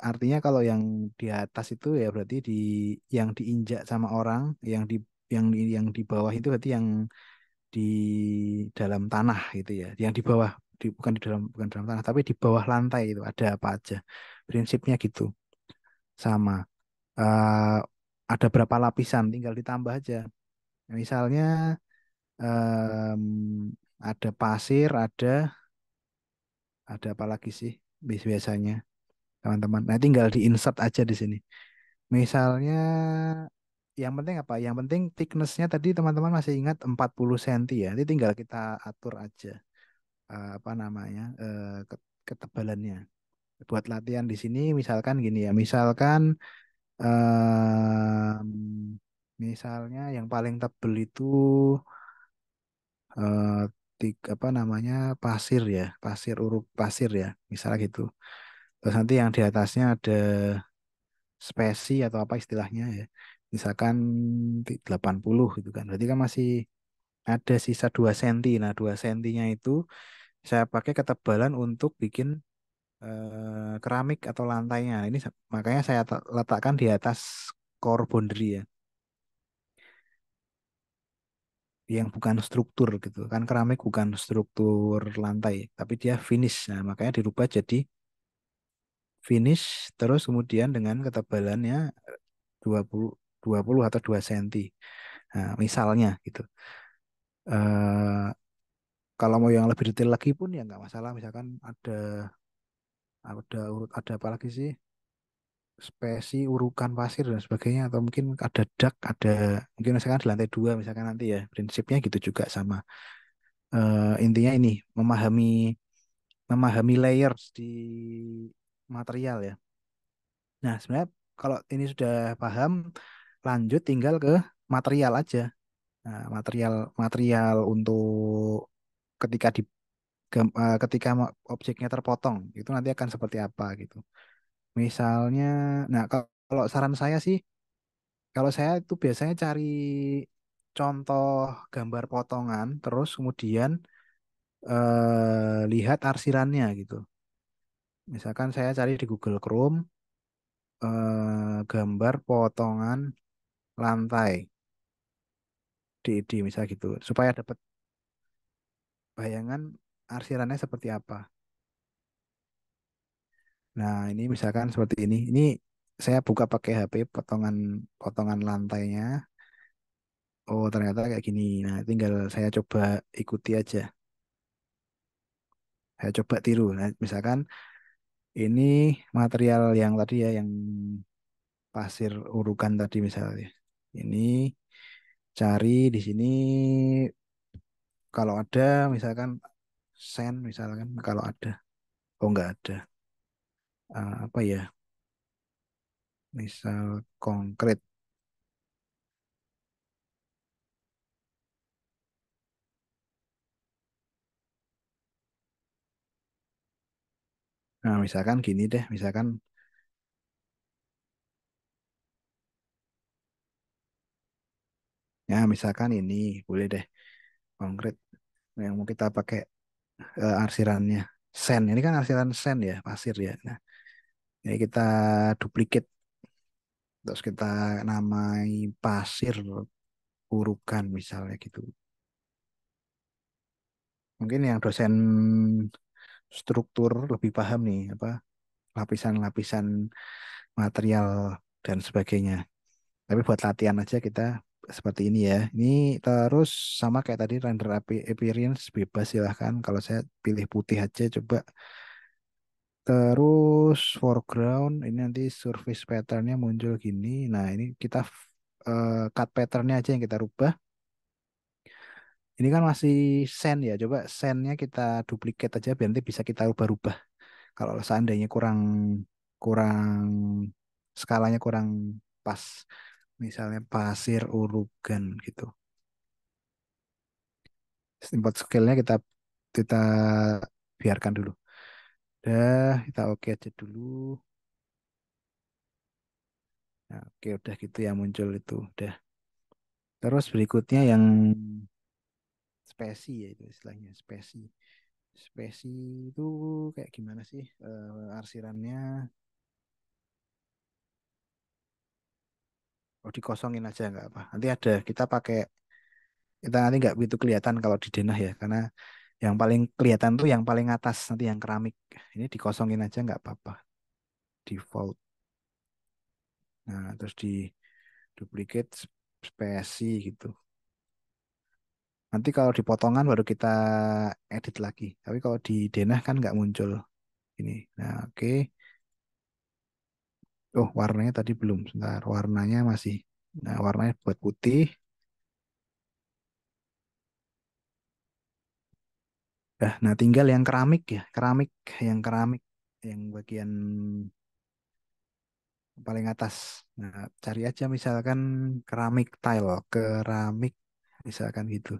artinya kalau yang di atas itu ya berarti di yang diinjak sama orang, yang di bawah itu berarti yang di dalam tanah gitu ya. Yang di bawah bukan dalam tanah, tapi di bawah lantai itu ada apa aja. Prinsipnya gitu. Sama. Eh, ada berapa lapisan tinggal ditambah aja. Misalnya em, ada pasir, ada apa lagi sih biasanya teman-teman. Nah, tinggal di-insert aja di sini. Misalnya yang penting apa? Yang penting thickness-nya tadi teman-teman masih ingat 40 cm ya. Nanti tinggal kita atur aja apa namanya? Ketebalannya. Buat latihan di sini misalkan gini ya. Misalnya yang paling tebel itu eh, apa namanya? Pasir ya, pasir uruk pasir ya. Misalnya gitu. Terus nanti yang di atasnya ada spesi atau apa istilahnya ya. Misalkan 80 gitu kan. Berarti kan masih ada sisa 2 senti. Nah, 2 sentinya itu saya pakai ketebalan untuk bikin keramik atau lantainya. Ini makanya saya letakkan di atas core boundary ya, yang bukan struktur gitu. Kan keramik bukan struktur lantai, tapi dia finish. Nah, makanya dirubah jadi finish terus kemudian dengan ketebalannya 20 20 atau 2 senti. Nah, misalnya gitu. eh Kalau mau yang lebih detail lagi pun ya nggak masalah. Misalkan ada apa lagi sih? Spesi, urukan pasir dan sebagainya atau mungkin ada dak, ada mungkin misalkan di lantai 2 misalkan nanti ya. Prinsipnya gitu juga sama. Intinya ini memahami memahami layers di material ya. Nah, sebenarnya kalau ini sudah paham, lanjut tinggal ke material aja. Nah, material material untuk ketika ketika objeknya terpotong itu nanti akan seperti apa gitu. Misalnya, nah kalau saran saya sih, kalau saya itu biasanya cari contoh gambar potongan, terus kemudian lihat arsirannya gitu. Misalkan saya cari di Google Chrome gambar potongan lantai di misal gitu, supaya dapat bayangan arsirannya seperti apa. Nah, ini misalkan seperti ini. Ini saya buka pakai HP potongan potongan lantainya. Oh, ternyata kayak gini. Nah, tinggal saya coba ikuti aja. Saya coba tiru. Nah, misalkan ini material yang tadi ya, yang pasir urukan tadi misalnya. Ini cari di sini kalau ada misalkan Sen misalkan kalau ada. Oh nggak ada. Apa ya? Misal konkret. Nah misalkan gini deh. Misalkan ini boleh deh konkret yang mau kita pakai arsirannya sen. Ini kan arsiran sen ya, pasir ya. Nah, ini kita duplicate terus kita namai pasir urukan misalnya gitu. Mungkin yang dosen struktur lebih paham nih apa lapisan-lapisan material dan sebagainya. Tapi buat latihan aja kita seperti ini ya. Ini terus sama kayak tadi render appearance bebas silahkan. Kalau saya pilih putih aja coba. Terus foreground ini nanti surface patternnya muncul gini. Nah ini kita cut patternnya aja yang kita rubah. Ini kan masih sand ya. Coba sandnya kita duplicate aja biar nanti bisa kita rubah-rubah. Kalau seandainya kurang kurang skalanya kurang pas, misalnya pasir urugan gitu. Import scale-nya kita kita biarkan dulu. Udah, kita oke aja dulu. Nah, oke udah gitu ya muncul itu. Udah. Terus berikutnya yang spesi ya itu istilahnya spesi. Spesi itu kayak gimana sih arsirannya? Oh dikosongin aja nggak apa. Nanti ada kita pakai kita nanti nggak begitu kelihatan kalau di denah ya karena yang paling kelihatan tuh yang paling atas nanti yang keramik. Ini dikosongin aja nggak apa-apa. Default. Nah terus di duplicate spesi gitu. Nanti kalau di potongan baru kita edit lagi. Tapi kalau di denah kan nggak muncul ini. Nah oke. Oh warnanya tadi belum. Sebentar warnanya masih. Nah warnanya buat putih. Nah tinggal yang keramik ya. Keramik yang bagian paling atas. Nah, cari aja misalkan keramik misalkan gitu.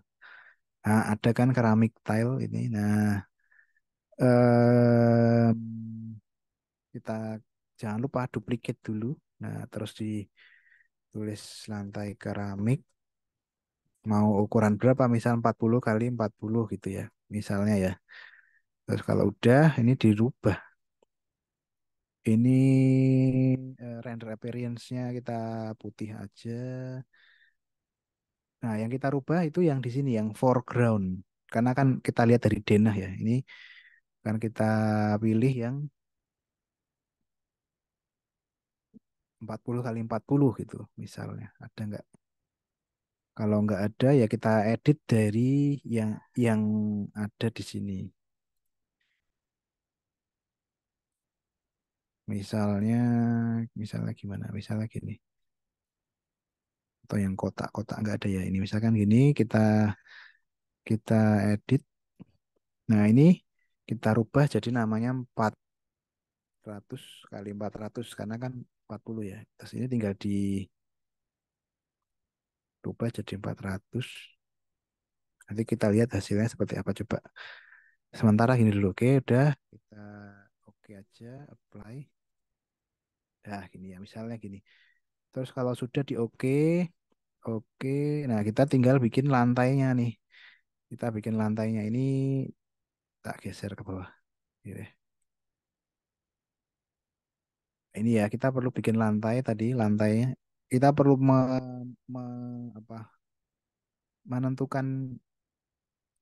Nah, ada kan keramik tile ini. Nah, em, kita jangan lupa duplicate dulu. Nah, terus ditulis lantai keramik mau ukuran berapa? Misal 40 kali 40 gitu ya. Misalnya ya. Terus kalau udah ini dirubah. Ini render appearance-nya kita putih aja. Nah, yang kita rubah itu yang di sini, yang foreground. Karena kan kita lihat dari denah ya. Ini kan kita pilih yang 40 kali 40 gitu misalnya. Ada nggak? Kalau nggak ada ya kita edit dari yang ada di sini. Misalnya, misalnya gimana? Misalnya gini. Atau yang kotak-kotak nggak ada ya. Ini misalkan gini kita edit. Nah, ini kita rubah jadi namanya 400 kali 400 karena kan 40 ya. Terus ini tinggal dirubah jadi 400. Nanti kita lihat hasilnya seperti apa coba. Sementara gini dulu. Oke, udah kita oke aja apply. Nah, gini ya misalnya gini. Terus kalau sudah di oke, oke. Nah, kita tinggal bikin lantainya nih. Kita bikin lantainya ini tak geser ke bawah. Ini deh. Ini ya kita perlu bikin lantai tadi, lantainya. Kita perlu apa, menentukan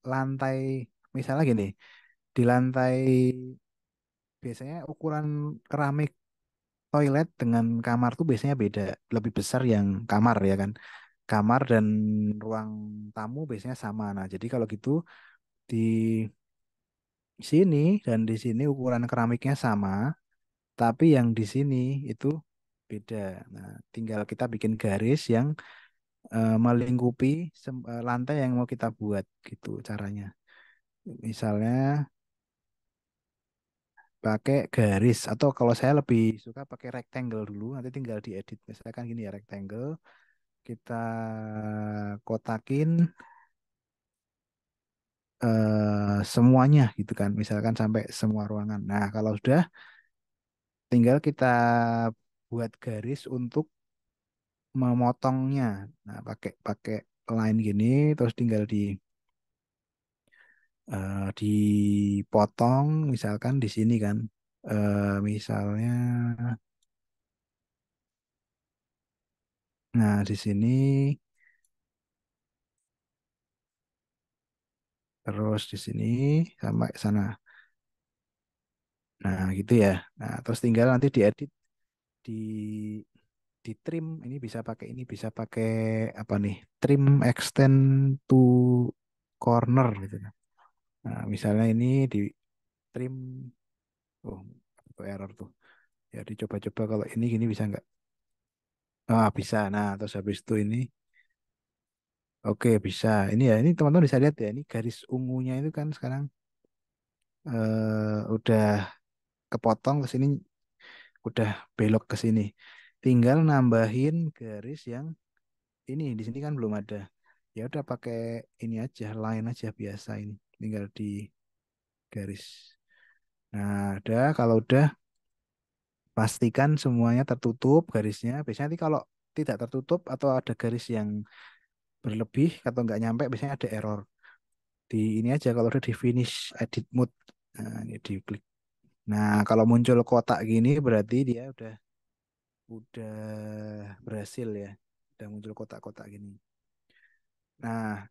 lantai misalnya gini di lantai biasanya ukuran keramik toilet dengan kamar tuh biasanya beda lebih besar yang kamar ya kan kamar dan ruang tamu biasanya sama nah jadi kalau gitu di sini dan di sini ukuran keramiknya sama tapi yang di sini itu beda nah tinggal kita bikin garis yang melingkupi lantai yang mau kita buat gitu caranya Misalnya pakai garis atau kalau saya lebih suka pakai rectangle dulu, nanti tinggal diedit. Misalkan gini ya rectangle, kita kotakin semuanya gitu kan, misalkan sampai semua ruangan. Nah, kalau sudah tinggal kita buat garis untuk memotongnya. Nah, pakai pakai line gini, terus tinggal dipotong, misalkan di sini kan. Misalnya, nah di sini, terus di sini sampai sana. Nah, gitu ya. Nah, terus tinggal nanti diedit, di di trim. Ini bisa pakai apa nih? Trim extend to corner gitu kan. Nah, misalnya ini di trim, oh, itu error tuh. Ya dicoba-coba kalau ini gini bisa nggak? Ah, bisa. Nah, terus habis itu ini, oke bisa. Ini ya, ini teman-teman bisa lihat ya. Ini garis ungunya itu kan sekarang udah kepotong ke sini, udah belok ke sini. Tinggal nambahin garis yang ini di sini kan belum ada. Ya udah pakai ini aja, line aja biasa ini. Tinggal di garis. Nah, udah kalau udah pastikan semuanya tertutup garisnya. Biasanya nanti kalau tidak tertutup atau ada garis yang berlebih atau nggak nyampe, biasanya ada error. Di ini aja kalau udah di finish edit mode. Nah, ini diklik. Nah, kalau muncul kotak gini berarti dia udah berhasil ya. Udah muncul kotak-kotak gini. Nah,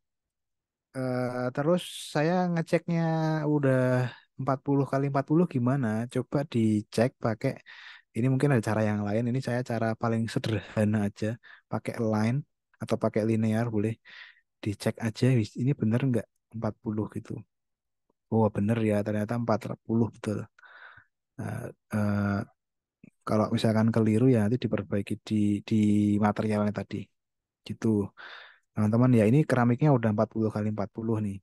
terus saya ngeceknya udah 40 kali 40 gimana? Coba dicek pakai, ini mungkin ada cara yang lain. Ini saya cara paling sederhana aja. Pakai line atau pakai linear boleh. Dicek aja ini bener nggak 40 gitu. Oh bener ya, ternyata 40 betul. Nah, kalau misalkan keliru ya nanti diperbaiki di materialnya tadi. Gitu. Teman-teman ya, ini keramiknya udah 40 kali 40 nih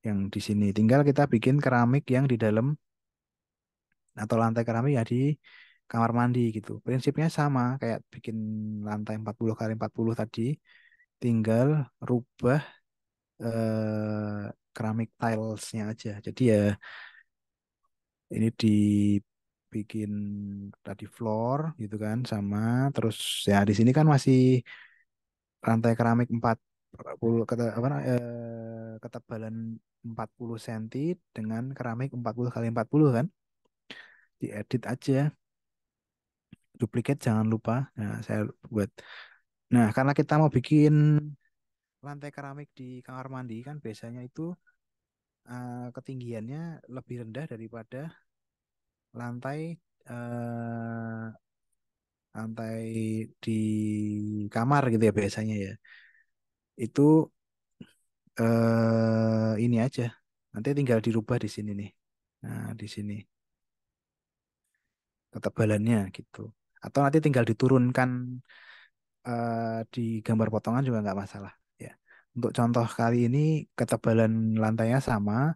yang di sini. Tinggal kita bikin keramik yang di dalam atau lantai keramik ya di kamar mandi gitu. Prinsipnya sama kayak bikin lantai 40 kali 40 tadi. Tinggal rubah keramik tilesnya aja. Jadi ya ini dibikin tadi floor gitu kan sama, terus ya di sini kan masih rantai keramik 40 ketebalan 40 cm dengan keramik 40 kali 40 kan. Diedit aja, duplicate jangan lupa. Nah, saya buat. Nah, karena kita mau bikin lantai keramik di kamar mandi kan biasanya itu ketinggiannya lebih rendah daripada lantai eh, lantai di kamar gitu ya biasanya ya. Itu ini aja. Nanti tinggal dirubah di sini nih. Nah, di sini ketebalannya gitu. Atau nanti tinggal diturunkan di gambar potongan juga nggak masalah ya. Untuk contoh kali ini ketebalan lantainya sama,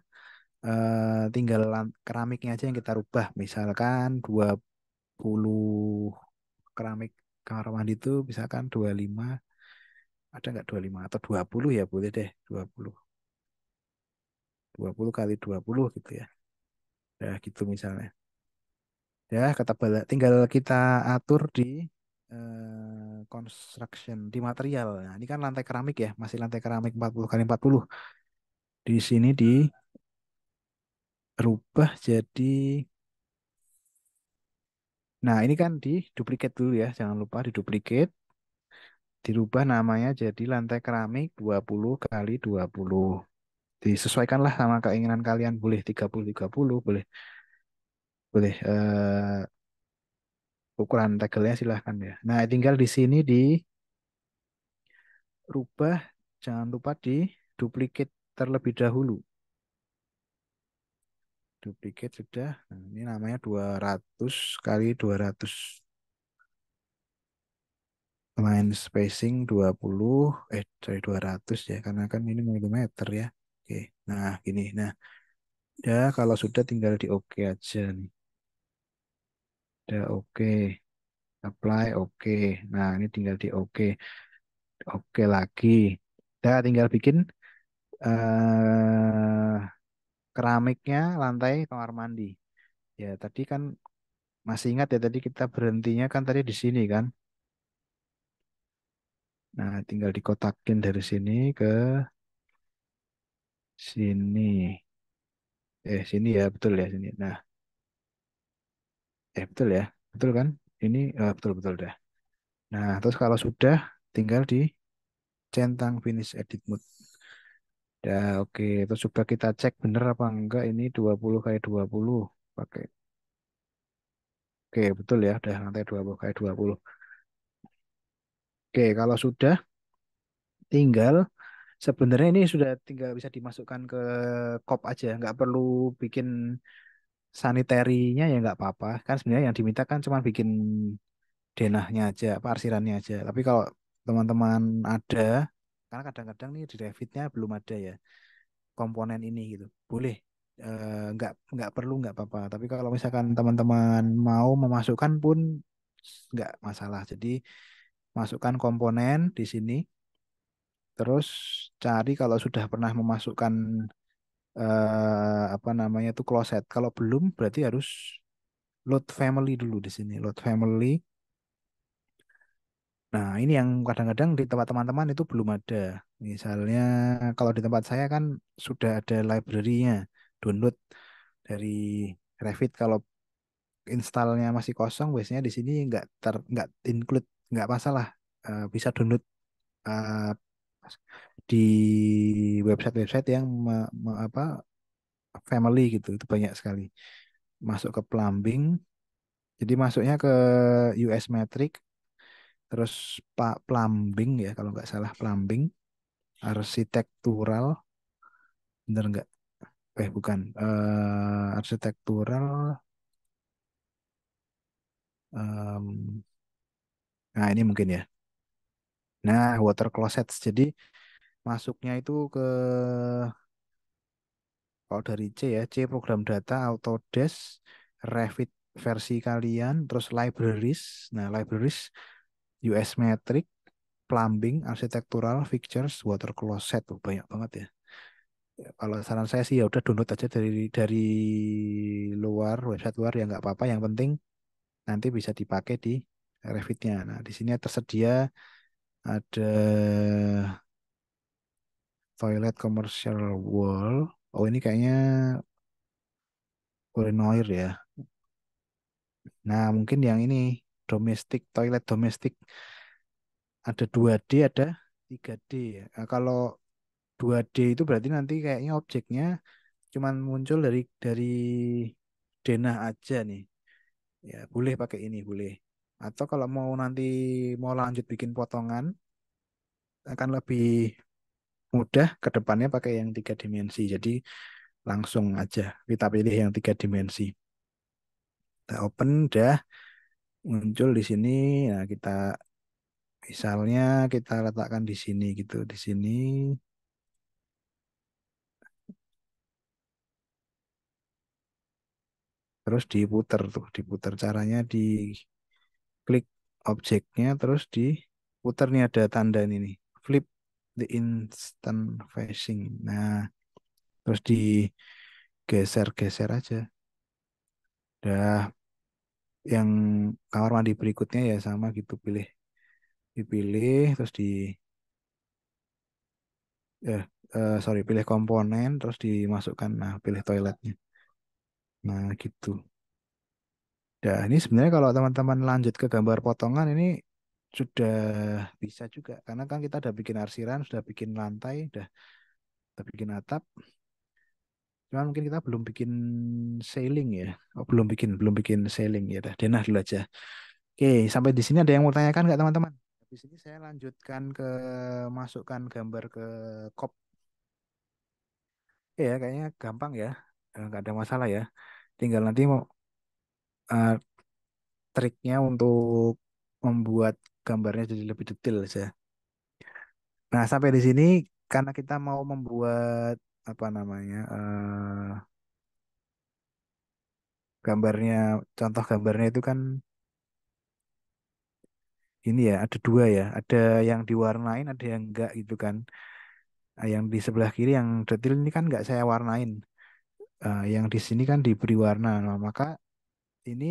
tinggal keramiknya aja yang kita rubah. Misalkan 20 keramik kamar mandi itu misalkan 25, ada nggak 25 atau 20 ya boleh deh 20 kali 20 gitu ya. Ya gitu misalnya. Ya ketebalan tinggal kita atur di construction di material. Nah, ini kan lantai keramik ya, masih lantai keramik 40 kali 40. Di sini dirubah jadi, nah ini kan di duplicate dulu ya, jangan lupa di duplicate, dirubah namanya jadi lantai keramik 20 kali 20. Disesuaikanlah sama keinginan kalian, boleh 30 30, boleh boleh ukuran tegelnya silahkan ya. Nah, tinggal di sini dirubah, jangan lupa di duplicate terlebih dahulu. Duplicate sudah. Nah, ini namanya 200 kali 200. Line spacing 20, dari 200 ya, karena kan ini milimeter ya. Oke, nah gini. Nah, Ya, kalau sudah tinggal di oke aja nih. Udah oke, apply oke. Nah, ini tinggal di oke, oke lagi. Udah tinggal bikin eh keramiknya lantai kamar mandi. Ya, tadi kan masih ingat ya tadi kita berhentinya kan tadi di sini kan. Nah, tinggal dikotakin dari sini ke sini. Sini ya, betul ya sini. Nah, betul ya. Betul kan? Ini betul-betul dah. Nah, terus kalau sudah tinggal dicentang finish edit mode. Ya, oke. Terus coba kita cek bener apa enggak ini 20 kali 20 pakai. Oke, betul ya. Udah lantai 20 kali 20. Oke, kalau sudah tinggal sebenarnya ini sudah tinggal bisa dimasukkan ke kop aja, nggak perlu bikin sanitarinya ya nggak apa-apa. Kan sebenarnya yang diminta kan cuma bikin denahnya aja, apa arsirannya aja. Tapi kalau teman-teman ada, karena kadang-kadang nih di Revitnya belum ada ya komponen ini gitu. Boleh, nggak perlu nggak apa-apa. Tapi kalau misalkan teman-teman mau memasukkan pun nggak masalah. Jadi masukkan komponen di sini, terus cari kalau sudah pernah memasukkan apa namanya itu kloset. Kalau belum berarti harus load family dulu di sini. Load family. Nah, ini yang kadang-kadang di tempat teman-teman itu belum ada. Misalnya kalau di tempat saya kan sudah ada library-nya, download dari Revit. Kalau installnya masih kosong, biasanya di sini nggak include, nggak masalah. Bisa download eh, di website-website yang apa family gitu. Itu banyak sekali. Masuk ke plumbing, jadi masuknya ke US Metric, terus Pak Plumbing ya kalau nggak salah plumbing. Arsitektural, bener nggak? Bukan. Arsitektural. em, nah, ini mungkin ya. Nah, water closet. Jadi masuknya itu ke kalau dari C ya, C program data, Autodesk, Revit versi kalian, terus libraries. Nah, libraries US Metric, plumbing, arsitektural, fixtures, water closet. Tuh, banyak banget ya. Ya, kalau saran saya sih ya udah download aja dari luar, website luar ya nggak apa-apa. Yang penting nanti bisa dipakai di Revit-nya. Nah, di sini tersedia ada toilet commercial wall. Oh, ini kayaknya urinoir ya. Nah, mungkin yang ini domestic, toilet domestik ada 2D, ada 3D ya. Nah, kalau 2D itu berarti nanti kayaknya objeknya cuman muncul dari denah aja nih. Ya, boleh pakai ini, boleh. Atau kalau mau nanti mau lanjut bikin potongan akan lebih mudah ke depannya pakai yang 3 dimensi. Jadi langsung aja kita pilih yang 3 dimensi. Kita open udah muncul di sini. Nah, kita misalnya kita letakkan di sini gitu, di sini terus diputer tuh, diputer caranya di klik objeknya terus diputer nih ada tanda ini nih. Flip the instant facing. Nah, terus digeser-geser aja. Udah yang kamar mandi berikutnya ya sama gitu dipilih terus eh, sorry pilih komponen terus dimasukkan nah pilih toiletnya nah gitu. Nah, ini sebenarnya kalau teman-teman lanjut ke gambar potongan ini sudah bisa juga karena kan kita udah bikin arsiran, sudah bikin lantai, udah bikin atap. Cuman mungkin kita belum bikin ceiling ya. Oh, belum bikin ceiling ya. Udah denah dulu aja. Oke, sampai di sini ada yang mau tanyakan nggak teman-teman? Di sini saya lanjutkan ke masukkan gambar ke kop. Ya, kayaknya gampang ya. Nggak ada masalah ya. Tinggal nanti mau eh, triknya untuk membuat gambarnya jadi lebih detail saja. Nah, sampai di sini karena kita mau membuat apa namanya gambarnya, contoh gambarnya itu kan ini ya, ada dua ya, ada yang diwarnain, ada yang enggak gitu kan. Yang di sebelah kiri yang detail ini kan enggak saya warnain. Yang di sini kan diberi warna. Nah, maka ini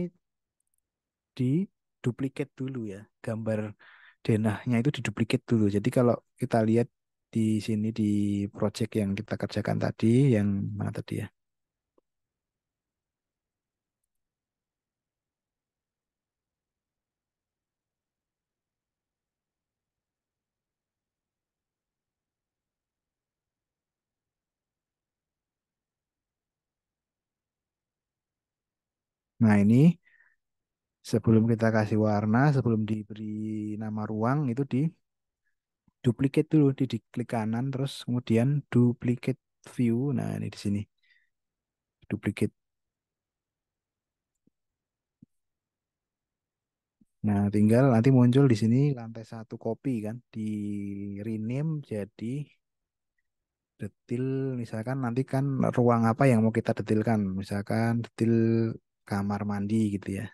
di duplicate dulu ya, gambar denahnya itu diduplikat dulu. Jadi kalau kita lihat di sini di project yang kita kerjakan tadi, yang mana tadi ya? Nah ini sebelum kita kasih warna, sebelum diberi nama ruang itu di duplicate dulu, di klik kanan, terus kemudian duplicate view. Nah ini di sini duplicate. Nah tinggal nanti muncul di sini lantai satu copy kan, di rename jadi detil. Misalkan nanti kan ruang apa yang mau kita detilkan, misalkan detil kamar mandi gitu ya.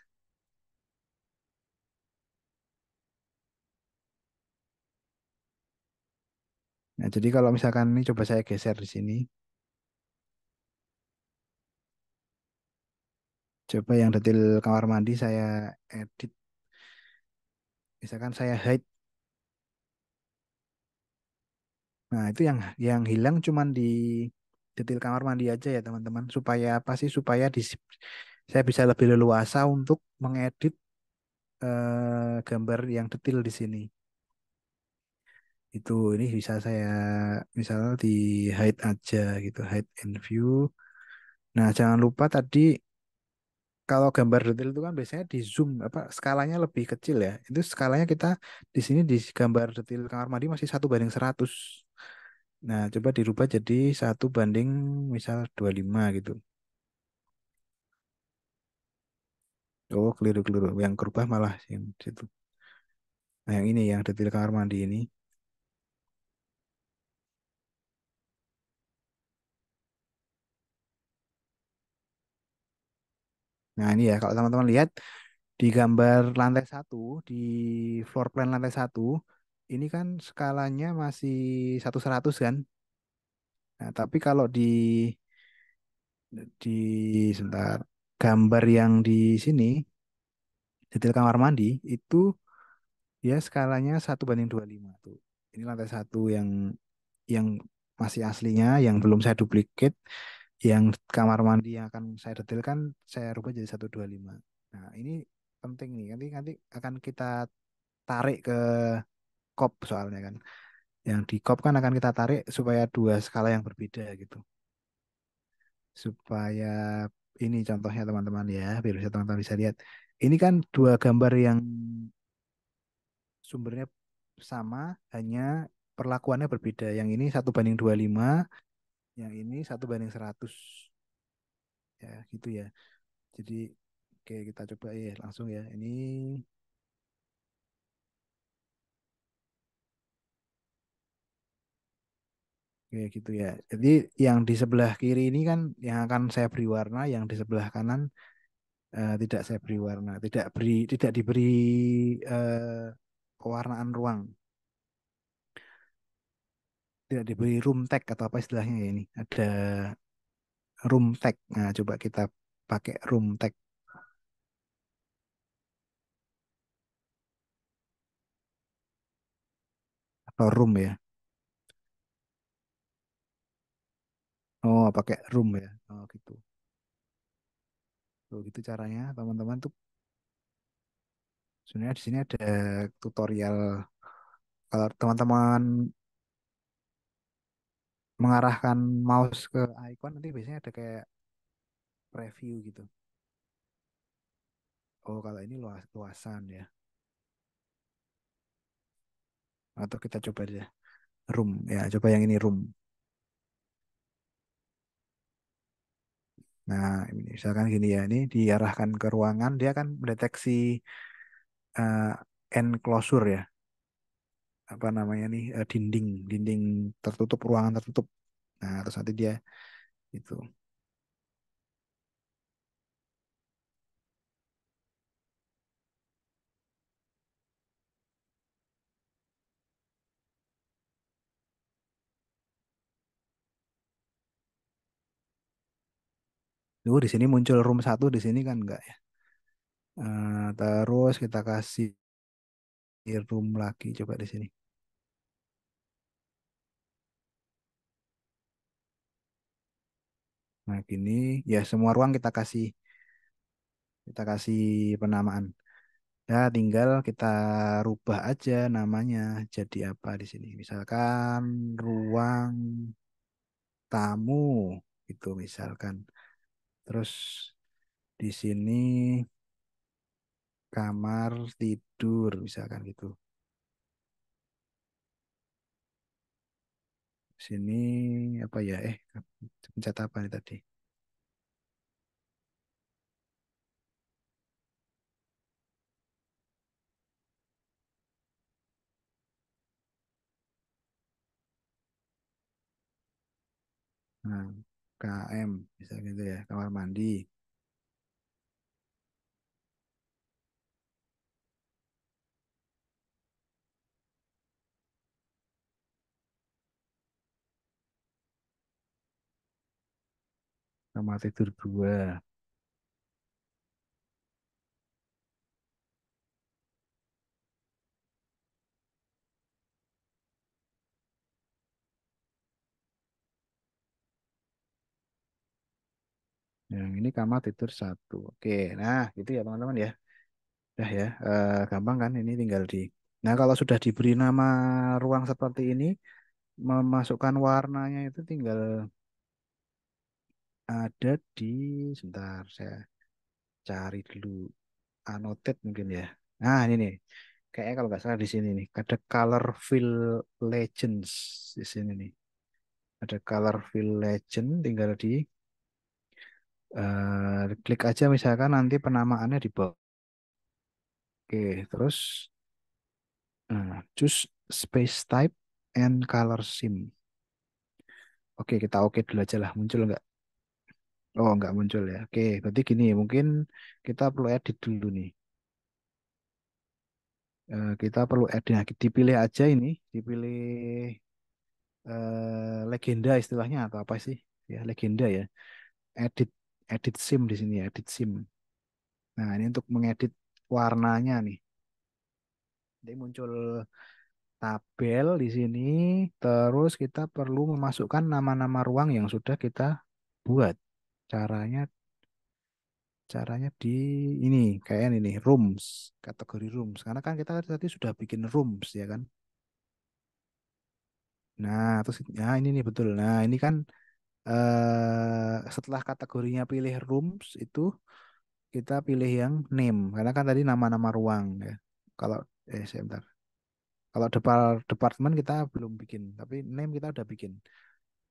Nah, jadi kalau misalkan ini coba saya geser di sini, coba yang detil kamar mandi saya edit, misalkan saya hide. Nah, itu yang hilang cuman di detil kamar mandi aja ya, teman-teman. Supaya apa sih? Supaya saya bisa lebih leluasa untuk mengedit gambar yang detil di sini. Itu ini bisa saya misalnya di hide aja gitu, hide in view. Nah, jangan lupa tadi kalau gambar detail itu kan biasanya di zoom apa skalanya lebih kecil ya. Itu skalanya kita di sini di gambar detail kamar mandi masih 1:100. Nah, coba dirubah jadi 1 banding misal 25 gitu. Oh, keliru-keliru. Yang kerubah malah yang situ. Nah, yang ini yang detail kamar mandi ini. Nah, ini ya kalau teman-teman lihat di gambar lantai satu, di floor plan lantai satu, ini kan skalanya masih 1:100 kan. Nah, tapi kalau di sebentar gambar yang di sini detail kamar mandi itu dia skalanya 1:25 tuh. Ini lantai satu yang masih aslinya, yang belum saya duplicate, yang kamar mandi yang akan saya detailkan saya rubah jadi 1:25. Nah, ini penting nih. Nanti nanti akan kita tarik ke COP soalnya kan. Yang di COP kan akan kita tarik supaya dua skala yang berbeda gitu. Supaya ini contohnya teman-teman ya, biar bisa teman-teman bisa lihat. Ini kan dua gambar yang sumbernya sama, hanya perlakuannya berbeda. Yang ini 1:25, yang ini 1:100. Ya, gitu ya. Jadi, oke kita coba ya langsung ya. Ini kayak gitu ya. Jadi yang di sebelah kiri ini kan yang akan saya beri warna, yang di sebelah kanan tidak saya beri warna, tidak diberi pewarnaan ruang, tidak diberi room tag atau apa istilahnya ya ini. Ada room tag. Nah, coba kita pakai room tag atau room ya. Oh, pakai room ya. Oh, gitu. Tuh, gitu caranya teman-teman tuh. Sebenarnya di sini ada tutorial. Kalau teman-teman mengarahkan mouse ke icon nanti biasanya ada kayak preview gitu. Oh, kalau ini luasan ya. Atau kita coba deh room ya. Coba yang ini room. Nah, ini misalkan gini ya. Ini diarahkan ke ruangan, dia akan mendeteksi eh, enclosure ya. Apa namanya nih? Dinding, dinding tertutup, ruangan tertutup. Nah, terus nanti dia itu. Di sini muncul room satu, di sini kan enggak ya. Terus kita kasih room lagi coba di sini. Nah, gini ya semua ruang kita kasih penamaan. Ya, tinggal kita rubah aja namanya jadi apa di sini. Misalkan ruang tamu itu misalkan. Terus di sini kamar tidur misalkan gitu. Sini apa ya? Pencet apa nih tadi? Nah, KM misalnya gitu ya, kamar mandi. Kamar tidur dua. Yang ini kamar tidur satu. Oke, nah gitu ya teman-teman ya. Udah ya, gampang kan ini tinggal di. Nah kalau sudah diberi nama ruang seperti ini, memasukkan warnanya itu tinggal ada di, sebentar saya cari dulu, annotate mungkin ya. Nah ini nih, kayaknya kalau nggak salah di sini nih, ada color fill legends di sini nih. Ada color fill legend, tinggal di klik aja misalkan nanti penamaannya di bawah. Oke, terus choose space type and color scheme. Oke, kita oke dulu aja lah. Muncul nggak? Oh, nggak muncul ya. Oke, berarti gini, mungkin kita perlu edit dulu nih. Kita perlu edit. Nah, dipilih aja ini, dipilih legenda istilahnya atau apa sih? Ya, legenda ya. Edit, edit sim di sini ya, edit sim. Nah, ini untuk mengedit warnanya nih. Jadi muncul tabel di sini, terus kita perlu memasukkan nama-nama ruang yang sudah kita buat. Caranya caranya di ini kayak ini rooms, kategori rooms. Karena kan kita tadi sudah bikin rooms ya kan. Nah, terus ya ini nih betul. Nah, ini kan setelah kategorinya pilih rooms itu kita pilih yang name karena kan tadi nama-nama ruang ya. Kalau sebentar. Kalau departemen kita belum bikin, tapi name kita udah bikin.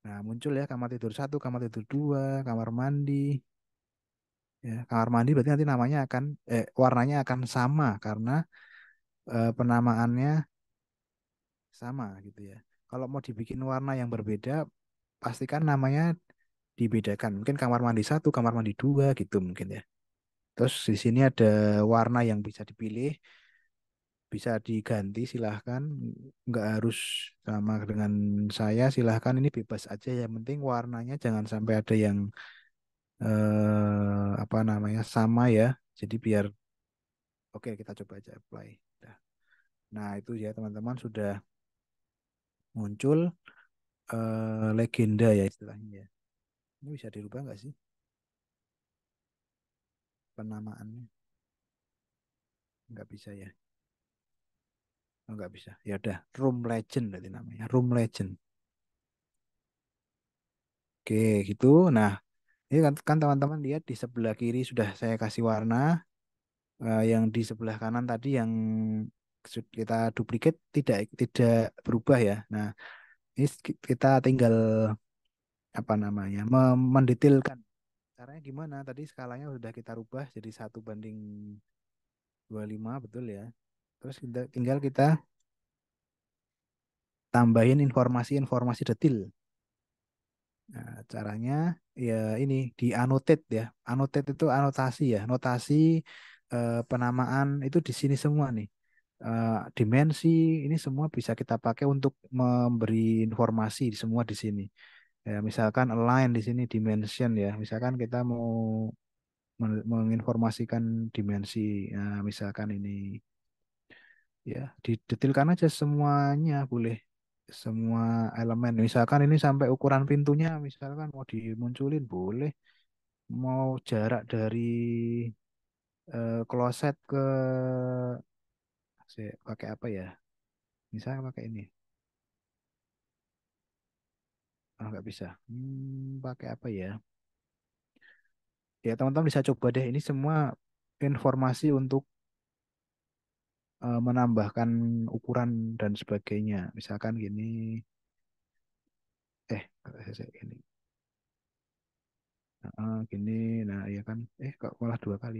Nah, muncul ya kamar tidur satu, kamar tidur dua, kamar mandi. Ya, kamar mandi berarti nanti namanya akan warnanya akan sama karena penamaannya sama gitu ya. Kalau mau dibikin warna yang berbeda, pastikan namanya dibedakan. Mungkin kamar mandi satu, kamar mandi dua gitu mungkin ya. Terus di sini ada warna yang bisa dipilih, bisa diganti silahkan. Nggak harus sama dengan saya, silahkan ini bebas aja. Yang penting warnanya jangan sampai ada yang apa namanya sama ya. Jadi biar oke kita coba aja apply. Dah. Nah itu ya teman-teman sudah muncul legenda ya istilahnya ya. Ini bisa dirubah nggak sih penamaannya? Nggak bisa ya. Oh, nggak bisa. Ya udah, Room Legend berarti namanya. Room Legend. Oke, gitu. Nah, ini kan teman-teman lihat di sebelah kiri sudah saya kasih warna. Yang di sebelah kanan tadi yang kita duplikat tidak tidak berubah ya. Nah, ini kita tinggal apa namanya mendetailkan. Caranya gimana? Tadi skalanya sudah kita rubah jadi 1:25 betul ya. Terus tinggal kita tambahin informasi-informasi detail. Nah, caranya ya ini di annotate ya. Annotate itu anotasi ya. Notasi penamaan itu di sini semua nih. Dimensi ini semua bisa kita pakai untuk memberi informasi semua di sini. Ya, misalkan align di sini dimension ya. Misalkan kita mau menginformasikan dimensi. Nah, misalkan ini ya, didetailkan aja semuanya boleh. Semua elemen. Misalkan ini sampai ukuran pintunya, misalkan mau dimunculin boleh. Mau jarak dari kloset ke pakai apa ya? Misalnya pakai ini. Ah, nggak bisa. Pakai apa ya? Ya, teman-teman bisa coba deh. Ini semua informasi untuk menambahkan ukuran dan sebagainya. Misalkan gini, gini, gini, nah ya kan, kok malah dua kali.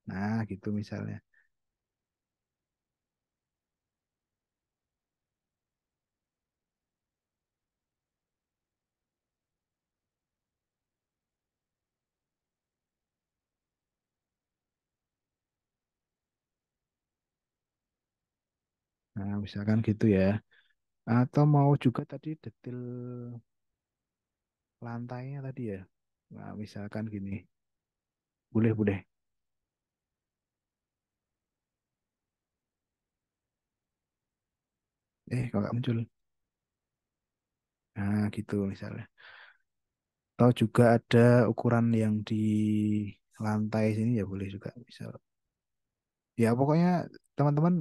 Nah, gitu misalnya. Nah, misalkan gitu ya. Atau mau juga tadi detail lantainya tadi ya. Nah, misalkan gini, boleh boleh. Kok nggak muncul? Nah, gitu misalnya. Atau juga ada ukuran yang di lantai sini ya boleh juga. Misal, ya pokoknya teman-teman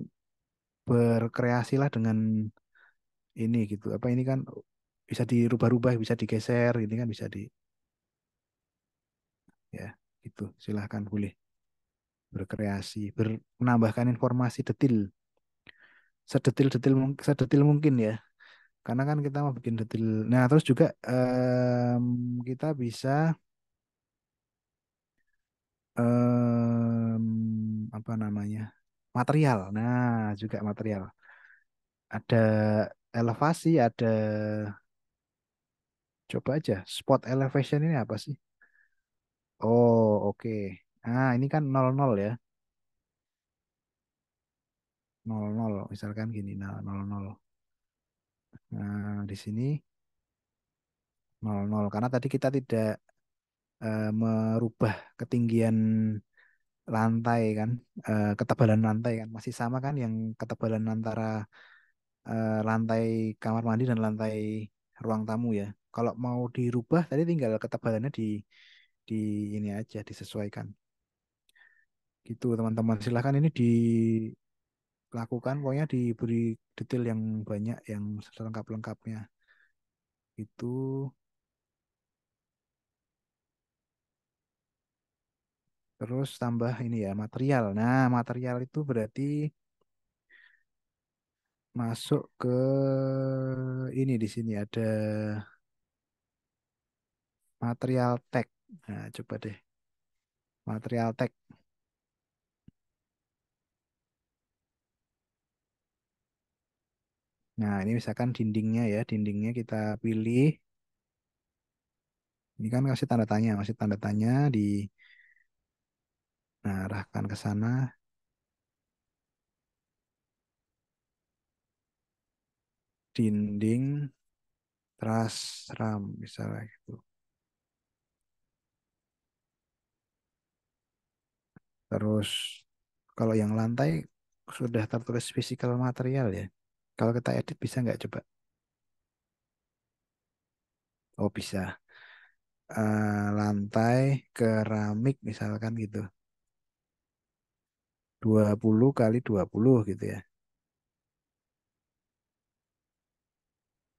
berkreasilah dengan ini gitu. Apa ini kan bisa dirubah-rubah, bisa digeser, ini kan bisa ya gitu. Silahkan boleh berkreasi, menambahkan informasi detail, sedetil mungkin ya. Karena kan kita mau bikin detail. Nah, terus juga kita bisa apa namanya? Material. Nah, juga material. Ada elevasi, ada coba aja spot elevation ini apa sih? Oh, oke. Nah, ini kan 00 ya. 00 misalkan gini. Nah, 00. Nah, di sini 00 karena tadi kita tidak merubah ketinggian lantai kan, ketebalan lantai kan masih sama kan yang ketebalan antara lantai kamar mandi dan lantai ruang tamu ya. Kalau mau dirubah tadi tinggal ketebalannya di ini aja disesuaikan. Gitu teman-teman. Silahkan ini dilakukan pokoknya diberi detail yang banyak yang selengkap-lengkapnya. Itu terus tambah ini ya material. Nah, material itu berarti masuk ke ini di sini ada material tag. Nah, coba deh. Material tag. Nah, ini misalkan dindingnya ya, dindingnya kita pilih. Ini kan kasih tanda tanya, masih tanda tanya arahkan ke sana. Dinding teras ram misalnya gitu. Terus kalau yang lantai sudah tertulis physical material ya. Kalau kita edit bisa nggak coba? Oh bisa. Lantai keramik misalkan gitu. 20 kali 20 gitu ya.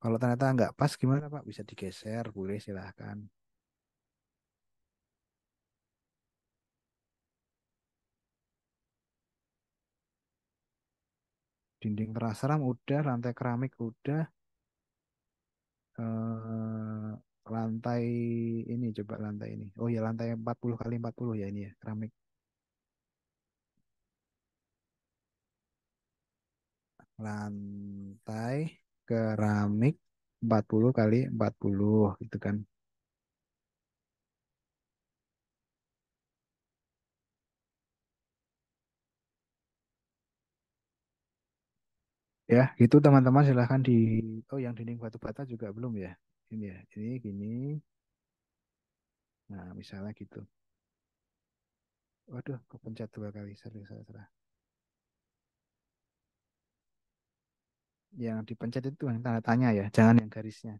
Kalau ternyata nggak pas gimana Pak? Bisa digeser, boleh silahkan. Dinding terasram udah, lantai keramik udah, eh, lantai ini coba lantai ini. Oh ya lantai 40 kali 40 ya ini ya keramik. Lantai keramik 40 kali 40 gitu kan. Ya, gitu teman-teman silahkan di oh yang dinding batu bata juga belum ya. Ini ya, ini gini. Nah, misalnya gitu. Waduh, kepencet 2 kali. Sorry, salah, salah. Yang dipencet itu yang tanda tanya ya, jangan yang garisnya.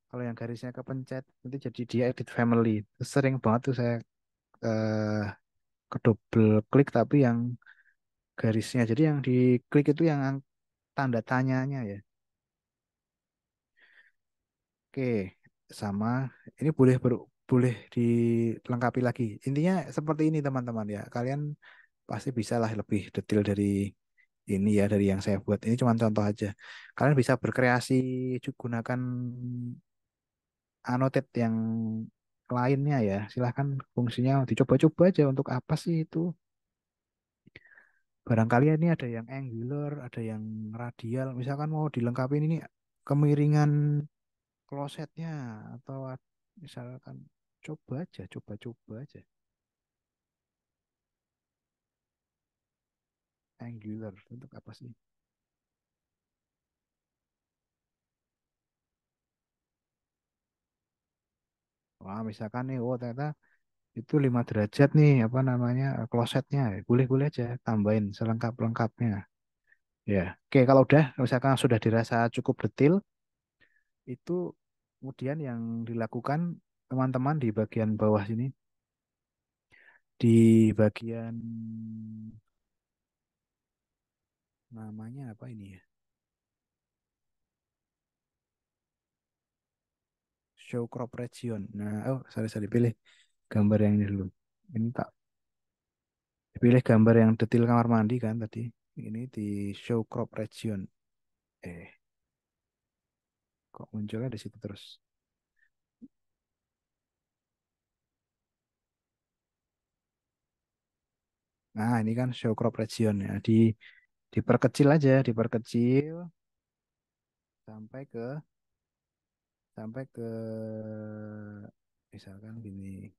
Kalau yang garisnya kepencet, nanti jadi dia edit family. Terus sering banget tuh saya eh, ke double klik tapi yang garisnya. Jadi yang diklik itu yang tanda tanyanya ya. Oke, sama ini boleh dilengkapi lagi. Intinya seperti ini teman-teman ya. Kalian pasti bisa lah lebih detail dari ini ya dari yang saya buat. Ini cuma contoh aja. Kalian bisa berkreasi gunakan annotate yang lainnya ya. Silahkan fungsinya dicoba-coba aja untuk apa sih itu. Barangkali ini ada yang angular, ada yang radial. Misalkan mau dilengkapi ini kemiringan klosetnya atau misalkan coba aja, coba-coba aja. Angular untuk apa sih? Wah, misalkan nih, oh ternyata itu 5 derajat nih, apa namanya, klosetnya. Boleh-boleh aja, tambahin selengkap-lengkapnya. Ya, oke, kalau udah, misalkan sudah dirasa cukup detail, itu kemudian yang dilakukan teman-teman di bagian bawah sini, di bagian namanya apa ini ya? Show crop region. Nah, oh, sorry, pilih gambar yang ini dulu. Ini tak pilih gambar yang detail kamar mandi kan tadi. Ini di show crop region. Eh, kok munculnya di situ terus? Nah, ini kan show crop region ya. Diperkecil aja, diperkecil sampai ke sampai ke misalkan gini.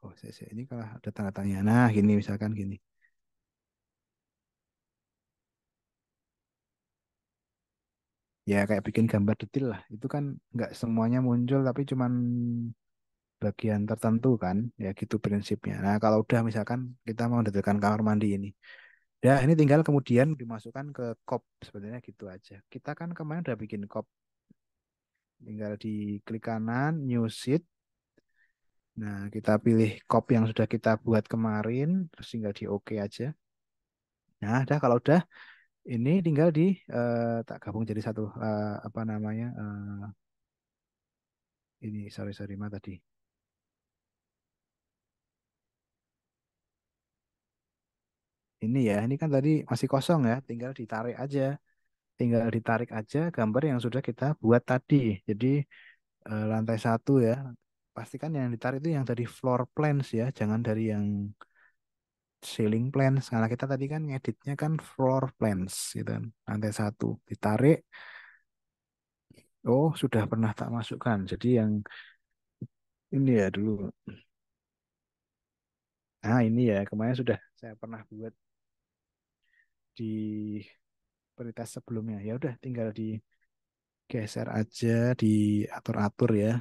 Oh, ini kalau ada tanda tanya. Nah, gini misalkan gini. Ya kayak bikin gambar detail lah. Itu kan nggak semuanya muncul, tapi cuman bagian tertentu kan. Ya gitu prinsipnya. Nah, kalau udah misalkan kita mau mendetailkan kamar mandi ini. Ya, ini tinggal kemudian dimasukkan ke kop. Sebenarnya gitu aja. Kita kan kemarin udah bikin kop. Tinggal di klik kanan, new sheet. Nah, kita pilih kop yang sudah kita buat kemarin. Terus tinggal di OK aja. Nah, udah kalau udah, ini tinggal tak gabung jadi satu. Apa namanya? Ini, sorry, Ma tadi. Ini ya, ini kan tadi masih kosong ya. Tinggal ditarik aja gambar yang sudah kita buat tadi. Jadi lantai 1 ya. Pastikan yang ditarik itu yang dari floor plans ya, jangan dari yang ceiling plans. Karena kita tadi kan ngeditnya kan floor plans gitu kan. Lantai 1 ditarik. Oh, sudah pernah tak masukkan. Jadi yang ini ya dulu. Nah, ini ya kemarin sudah saya pernah buat di prioritas sebelumnya. Ya udah tinggal digeser aja, diatur-atur ya.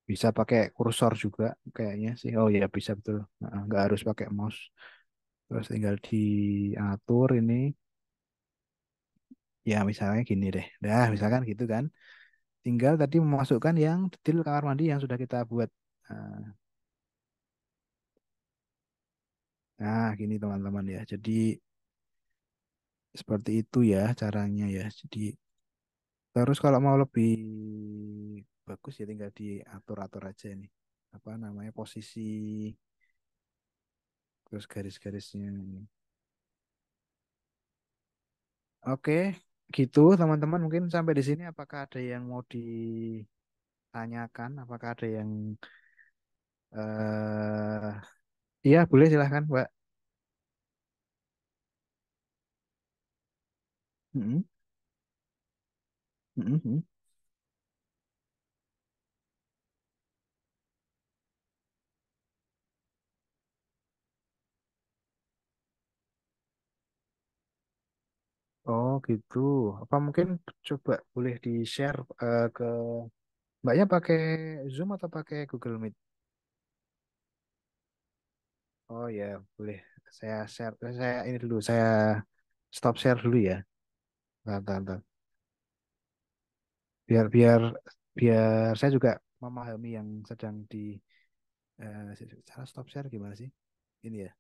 Bisa pakai kursor juga kayaknya sih. Oh ya bisa betul. Nah, nggak harus pakai mouse. Terus tinggal diatur ini. Ya misalnya gini deh. Dah misalkan gitu kan. Tinggal tadi memasukkan yang detail kamar mandi yang sudah kita buat. Nah, gini teman-teman ya. Jadi seperti itu ya caranya ya. Jadi terus kalau mau lebih bagus ya tinggal diatur-atur aja nih. Apa namanya posisi terus garis-garisnya. Oke, gitu teman-teman. Mungkin sampai di sini apakah ada yang mau ditanyakan? Apakah ada yang iya, boleh silahkan, Mbak. Mm-mm, mm-mm, mm. gitu. Apa mungkin coba boleh di-share ke Mbaknya pakai Zoom atau pakai Google Meet? Oh ya, boleh. Saya share, saya ini dulu, saya stop share dulu ya. Bentar, bentar, bentar. Biar biar biar saya juga memahami yang sedang di cara stop share gimana sih? Ini ya.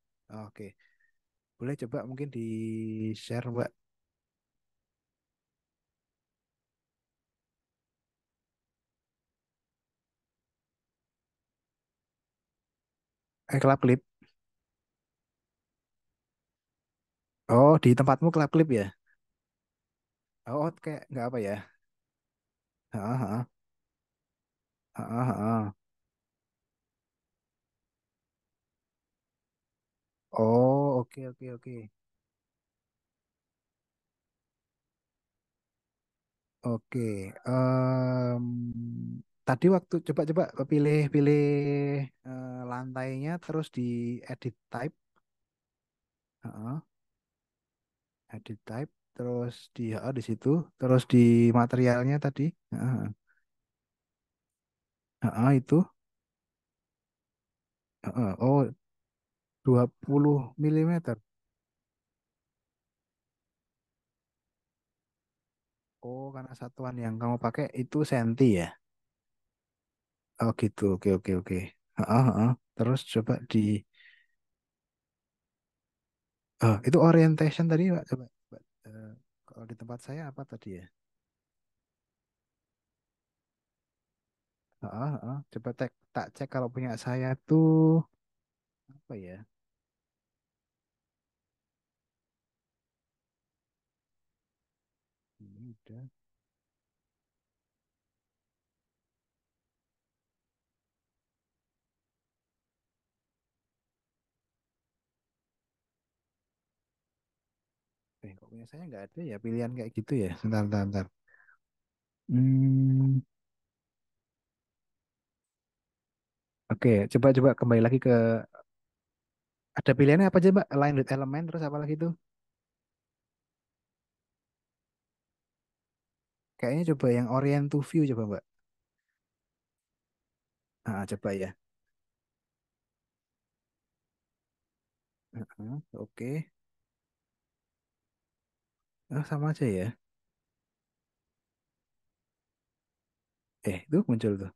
Oke, boleh coba mungkin di share Mbak. Kelap klip. Oh, di tempatmu kelap klip ya? Oh, kayak nggak apa ya? Heeh, heeh, heeh, heeh. Oh, oke, oke, oke. Oke, tadi waktu coba-coba pilih-pilih lantainya terus di edit type, Heeh, edit type, terus di situ, terus di materialnya tadi, Heeh, itu, oh 20 mm. Oh, karena satuan yang kamu pakai itu senti ya? Oh gitu, oke, oke, oke. Terus coba itu orientation tadi, Pak, coba. Pak. Kalau di tempat saya apa tadi ya? Coba tak cek kalau punya saya tuh apa ya? Ini udah. Kok punya saya nggak ada ya pilihan kayak gitu ya? Bentar, bentar, bentar. Hmm, oke, coba kembali lagi ke ada pilihannya apa aja, Mbak? Line with element terus apa lagi tuh? Kayaknya coba yang orient to view coba, Mbak. Coba ya. Oke. Oh, sama aja ya. Itu muncul tuh.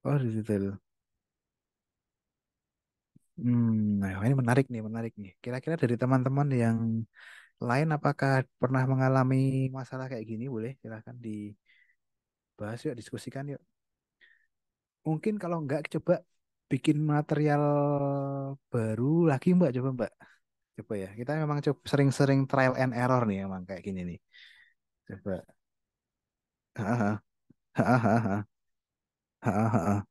Oh, digital. Nah, ini menarik nih, menarik nih. Kira-kira dari teman-teman yang lain apakah pernah mengalami masalah kayak gini? Boleh silahkan dibahas yuk, diskusikan yuk. Mungkin kalau enggak coba bikin material baru lagi Mbak, coba Mbak. Coba ya. Kita memang coba sering-sering trial and error nih emang kayak gini nih. Coba. Hahaha. Hahaha. Hahaha.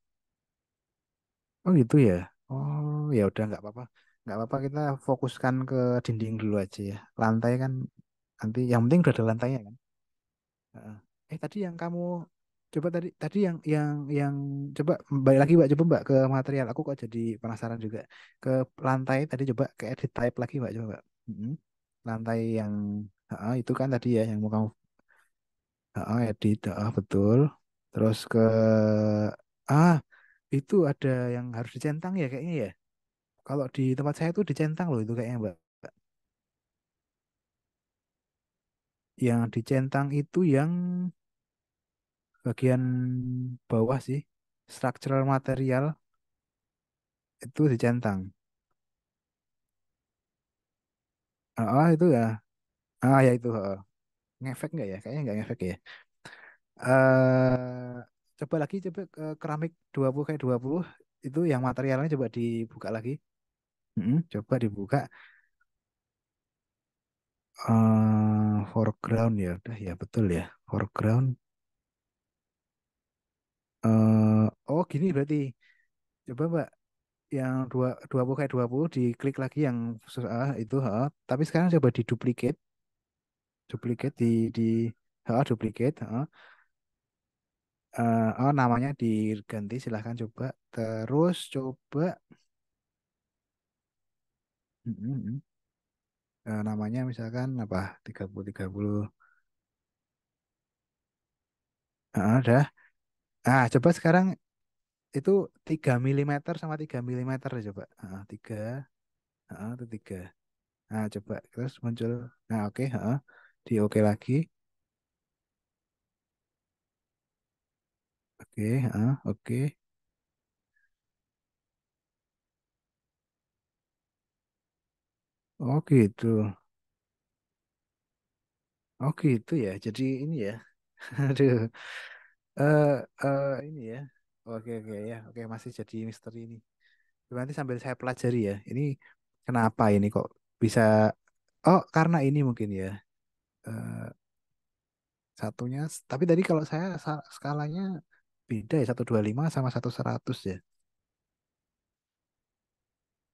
Oh gitu ya. Oh ya udah nggak apa-apa. Nggak apa-apa kita fokuskan ke dinding dulu aja ya. Lantai kan nanti yang penting udah ada lantainya kan. Heeh. Tadi yang kamu coba tadi tadi yang coba balik lagi Mbak, coba Mbak ke material. Aku kok jadi penasaran juga. Ke lantai tadi coba ke edit type lagi Mbak, coba Mbak. Mm-mm. Lantai yang itu kan tadi ya yang mau kamu edit, betul. Terus ke ah itu ada yang harus dicentang ya kayaknya ya. Kalau di tempat saya tuh dicentang loh itu kayaknya Mbak. Yang dicentang itu yang bagian bawah sih, structural material itu dicentang. Itu ya. Ya itu. Ngefek nggak ya? Kayaknya nggak ngefek ya. eh Coba lagi, coba keramik 20 kayak 20 itu yang materialnya coba dibuka lagi. Coba dibuka. Foreground ya udah ya betul ya. Foreground. Oh gini berarti. Coba Mbak yang dua puluh kayak 20 diklik lagi yang itu, tapi sekarang coba di duplicate, di duplicate, namanya diganti silahkan coba, terus coba, mm, mm, mm. namanya misalkan apa 30 30. Udah. Ah, coba sekarang itu 3 mm sama 3 mm coba. Tiga, itu tiga. Nah, coba terus muncul. Nah, oke, di oke lagi. Oke, oke. Oh gitu. Oh gitu ya. Jadi ini ya. Aduh. Eh ini ya. Oke oke ya. Oke masih jadi misteri ini. Nanti sambil saya pelajari ya. Ini kenapa ini kok bisa? Oh karena ini mungkin ya. Eh satunya. Tapi tadi kalau saya skalanya beda ya 125 sama 1 100 ya.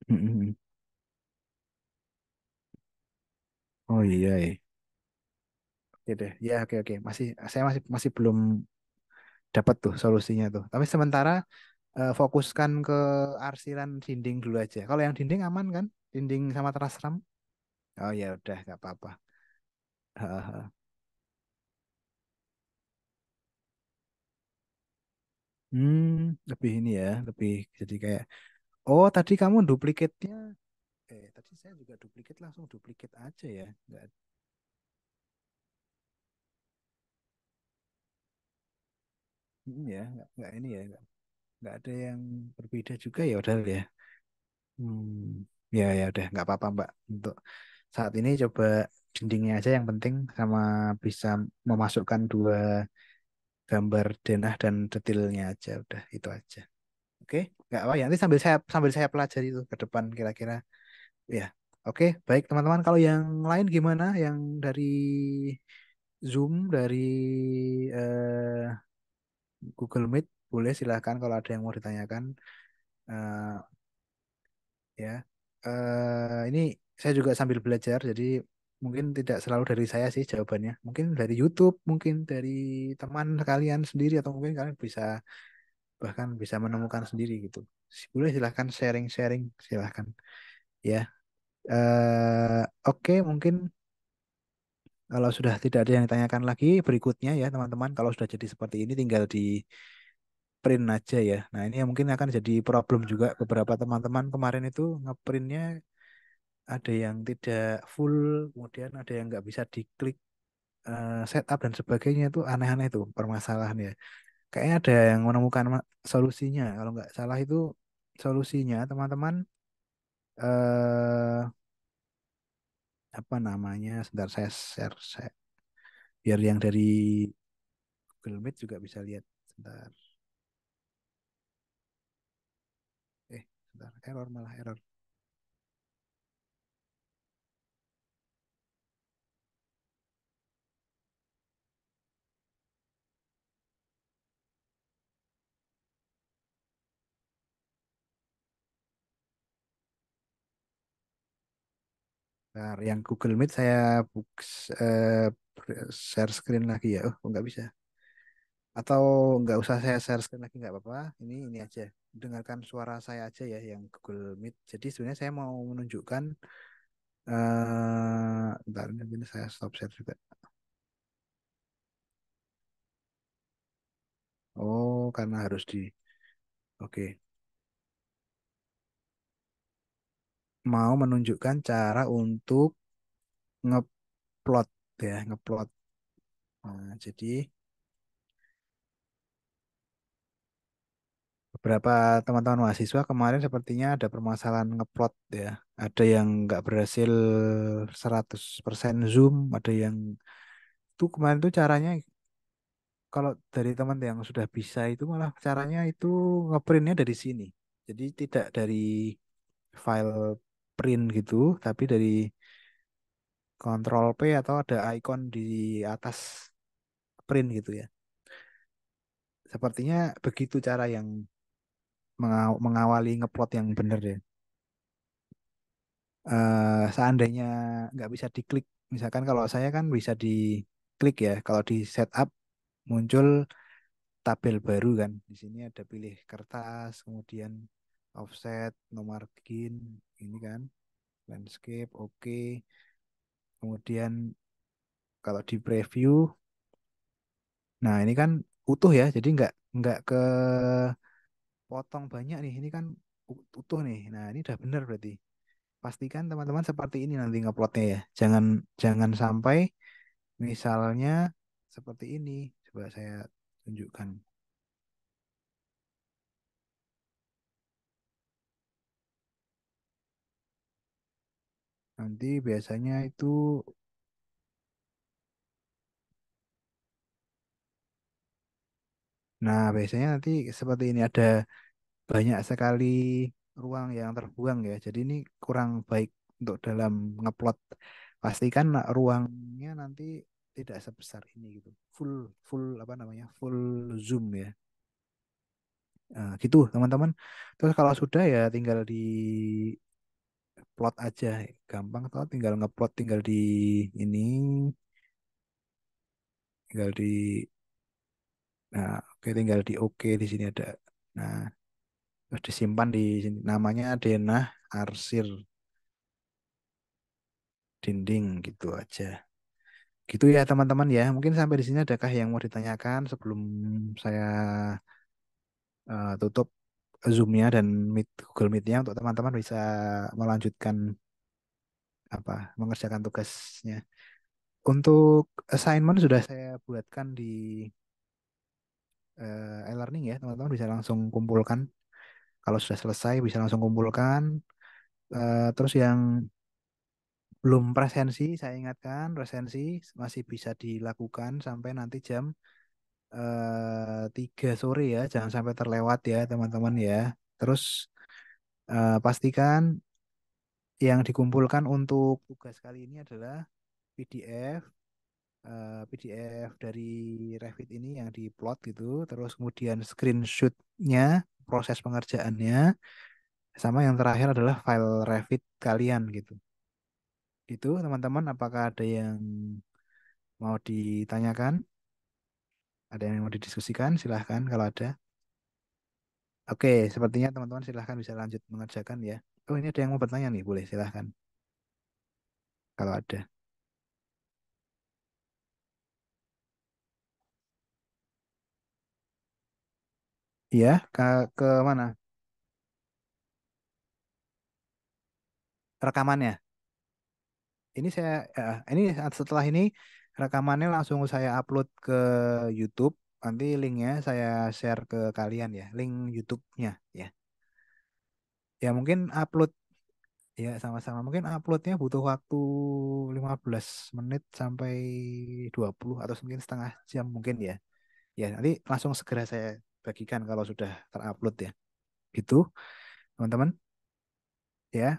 Mm-mm. Oh iya ya. Oke deh. Ya oke oke. Saya masih belum dapat tuh solusinya tuh. Tapi sementara fokuskan ke arsiran dinding dulu aja. Kalau yang dinding aman kan? Dinding sama teras ram? Oh ya udah nggak apa-apa. Hahaha. Lebih ini ya, lebih jadi kayak. Oh tadi kamu duplikatnya. Tadi saya juga duplikat langsung duplikat aja ya. Ya, nggak ini ya, nggak ada yang berbeda juga ya udah ya. Ya ya udah nggak apa-apa Mbak. Untuk saat ini coba dindingnya aja yang penting sama bisa memasukkan dua gambar denah dan detailnya aja udah itu aja. Oke, nggak apa ya. Nanti sambil saya pelajari itu ke depan kira-kira ya. Oke, baik teman-teman. Kalau yang lain gimana? Yang dari Zoom, dari eh, Google Meet, boleh silahkan kalau ada yang mau ditanyakan. Eh, ya, ini saya juga sambil belajar, jadi mungkin tidak selalu dari saya sih jawabannya. Mungkin dari YouTube, mungkin dari teman kalian sendiri, atau mungkin kalian bisa bahkan bisa menemukan sendiri gitu. Boleh silahkan sharing-sharing, silahkan. Ya, oke mungkin kalau sudah tidak ada yang ditanyakan lagi berikutnya ya teman-teman, kalau sudah jadi seperti ini tinggal di print aja ya. Nah ini yang mungkin akan jadi problem juga beberapa teman-teman kemarin itu ngeprintnya ada yang tidak full, kemudian ada yang nggak bisa diklik setup dan sebagainya itu aneh-aneh tuh permasalahannya. Kayaknya ada yang menemukan solusinya. Kalau nggak salah itu solusinya teman-teman eh apa namanya? Sebentar saya share, biar yang dari Google Meet juga bisa lihat. Sebentar. Sebentar. Error malah error. Bentar, yang Google Meet saya eh, share screen lagi ya. Oh, kok nggak bisa. Atau nggak usah saya share screen lagi nggak apa-apa. Ini aja. Dengarkan suara saya aja ya yang Google Meet. Jadi sebenarnya saya mau menunjukkan bentar ini saya stop share juga. Oh, karena harus di oke. Mau menunjukkan cara untuk ngeplot ya, ngeplot. Nah, jadi beberapa teman-teman mahasiswa kemarin sepertinya ada permasalahan ngeplot ya. Ada yang nggak berhasil 100% zoom, ada yang itu kemarin tuh caranya kalau dari teman yang sudah bisa itu malah caranya itu ngeprintnya dari sini. Jadi tidak dari file print gitu, tapi dari Control P atau ada icon di atas print gitu ya. Sepertinya begitu cara yang mengawali ngeplot yang benar ya. Seandainya nggak bisa diklik, misalkan kalau saya kan bisa diklik ya, kalau di setup muncul tabel baru kan. Di sini ada pilih kertas, kemudian offset, no margin, ini kan, landscape, oke. Kemudian kalau di preview, nah ini kan utuh ya, jadi nggak kepotong banyak nih. Ini kan utuh nih. Nah ini udah bener berarti. Pastikan teman-teman seperti ini nanti nguploadnya ya. Jangan jangan sampai misalnya seperti ini. Coba saya tunjukkan. Nanti biasanya itu, nah biasanya nanti seperti ini ada banyak sekali ruang yang terbuang ya. Jadi ini kurang baik untuk dalam ngupload. Pastikan ruangnya nanti tidak sebesar ini gitu. Full full apa namanya? Full zoom ya. Gitu teman-teman. Terus kalau sudah ya tinggal di plot aja. Gampang toh tinggal ngeplot tinggal di ini, tinggal di nah oke tinggal di oke di sini ada. Nah, terus disimpan di sini namanya denah arsir dinding gitu aja. Gitu ya teman-teman ya. Mungkin sampai di sini adakah yang mau ditanyakan sebelum saya tutup Zoom-nya dan Google Meet-nya untuk teman-teman bisa melanjutkan apa mengerjakan tugasnya. Untuk assignment sudah saya buatkan di e-learning ya, teman-teman bisa langsung kumpulkan. Kalau sudah selesai bisa langsung kumpulkan. Terus yang belum presensi, saya ingatkan presensi masih bisa dilakukan sampai nanti jam 3 sore ya, jangan sampai terlewat ya teman-teman ya. Terus pastikan yang dikumpulkan untuk tugas kali ini adalah PDF, PDF dari Revit ini yang diplot gitu, terus kemudian screenshotnya, proses pengerjaannya, sama yang terakhir adalah file Revit kalian gitu. Itu teman-teman, apakah ada yang mau ditanyakan? Ada yang mau didiskusikan? Silahkan kalau ada. Oke, sepertinya teman-teman silahkan bisa lanjut mengerjakan ya. Oh, ini ada yang mau bertanya nih, boleh silahkan kalau ada. Iya, ke mana? Rekamannya. Ini saya, ini setelah ini rekamannya langsung saya upload ke YouTube. Nanti linknya saya share ke kalian ya, link YouTube-nya ya. Ya mungkin upload ya sama-sama. Mungkin uploadnya butuh waktu 15 menit sampai 20 atau mungkin setengah jam mungkin ya. Ya, nanti langsung segera saya bagikan kalau sudah terupload ya. Gitu, teman-teman. Ya,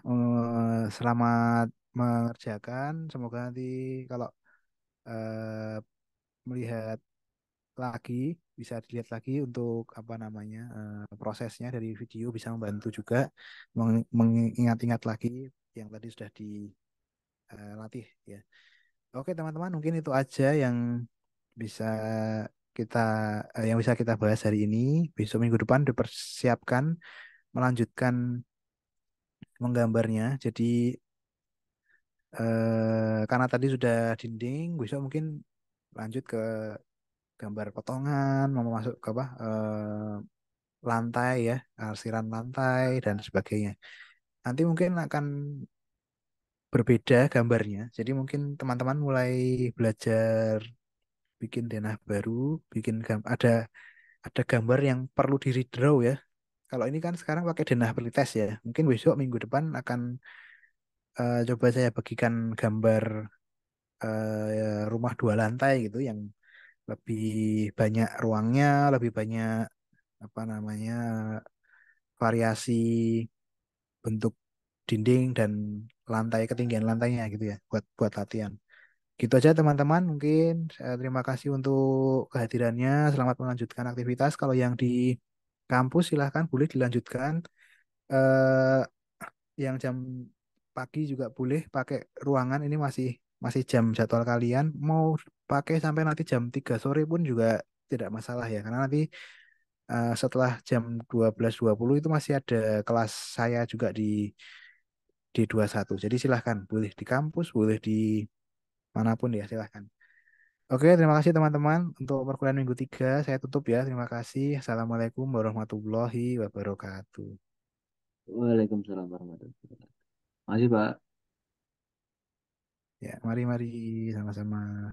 selamat mengerjakan. Semoga nanti kalau eh, melihat lagi bisa dilihat lagi untuk apa namanya prosesnya dari video bisa membantu juga mengingat-ingat lagi yang tadi sudah dilatih ya. Oke, teman-teman, mungkin itu aja yang bisa kita yang bisa kita bahas hari ini. Besok minggu depan dipersiapkan melanjutkan menggambarnya. Jadi karena tadi sudah dinding, besok mungkin lanjut ke gambar potongan, mau masuk ke apa lantai ya, arsiran lantai dan sebagainya. Nanti mungkin akan berbeda gambarnya. Jadi mungkin teman-teman mulai belajar bikin denah baru, bikin ada gambar yang perlu di redraw ya. Kalau ini kan sekarang pakai denah pretest ya. Mungkin besok minggu depan akan coba saya bagikan gambar rumah 2 lantai gitu yang lebih banyak ruangnya, lebih banyak apa namanya variasi bentuk dinding dan lantai ketinggian lantainya gitu ya buat buat latihan. Gitu aja teman-teman, mungkin terima kasih untuk kehadirannya. Selamat melanjutkan aktivitas. Kalau yang di kampus silahkan boleh dilanjutkan. Eh, yang jam pagi juga boleh pakai ruangan ini masih masih jam jadwal kalian. Mau pakai sampai nanti jam 3 sore pun juga tidak masalah ya. Karena nanti setelah jam 12.20 itu masih ada kelas saya juga di D21. Jadi silahkan boleh di kampus, boleh di manapun ya silahkan. Oke, terima kasih teman-teman untuk perkuliahan minggu 3. Saya tutup ya. Terima kasih. Assalamualaikum warahmatullahi wabarakatuh. Waalaikumsalam warahmatullahi wabarakatuh. Makasih, Pak. Ya, mari-mari sama-sama.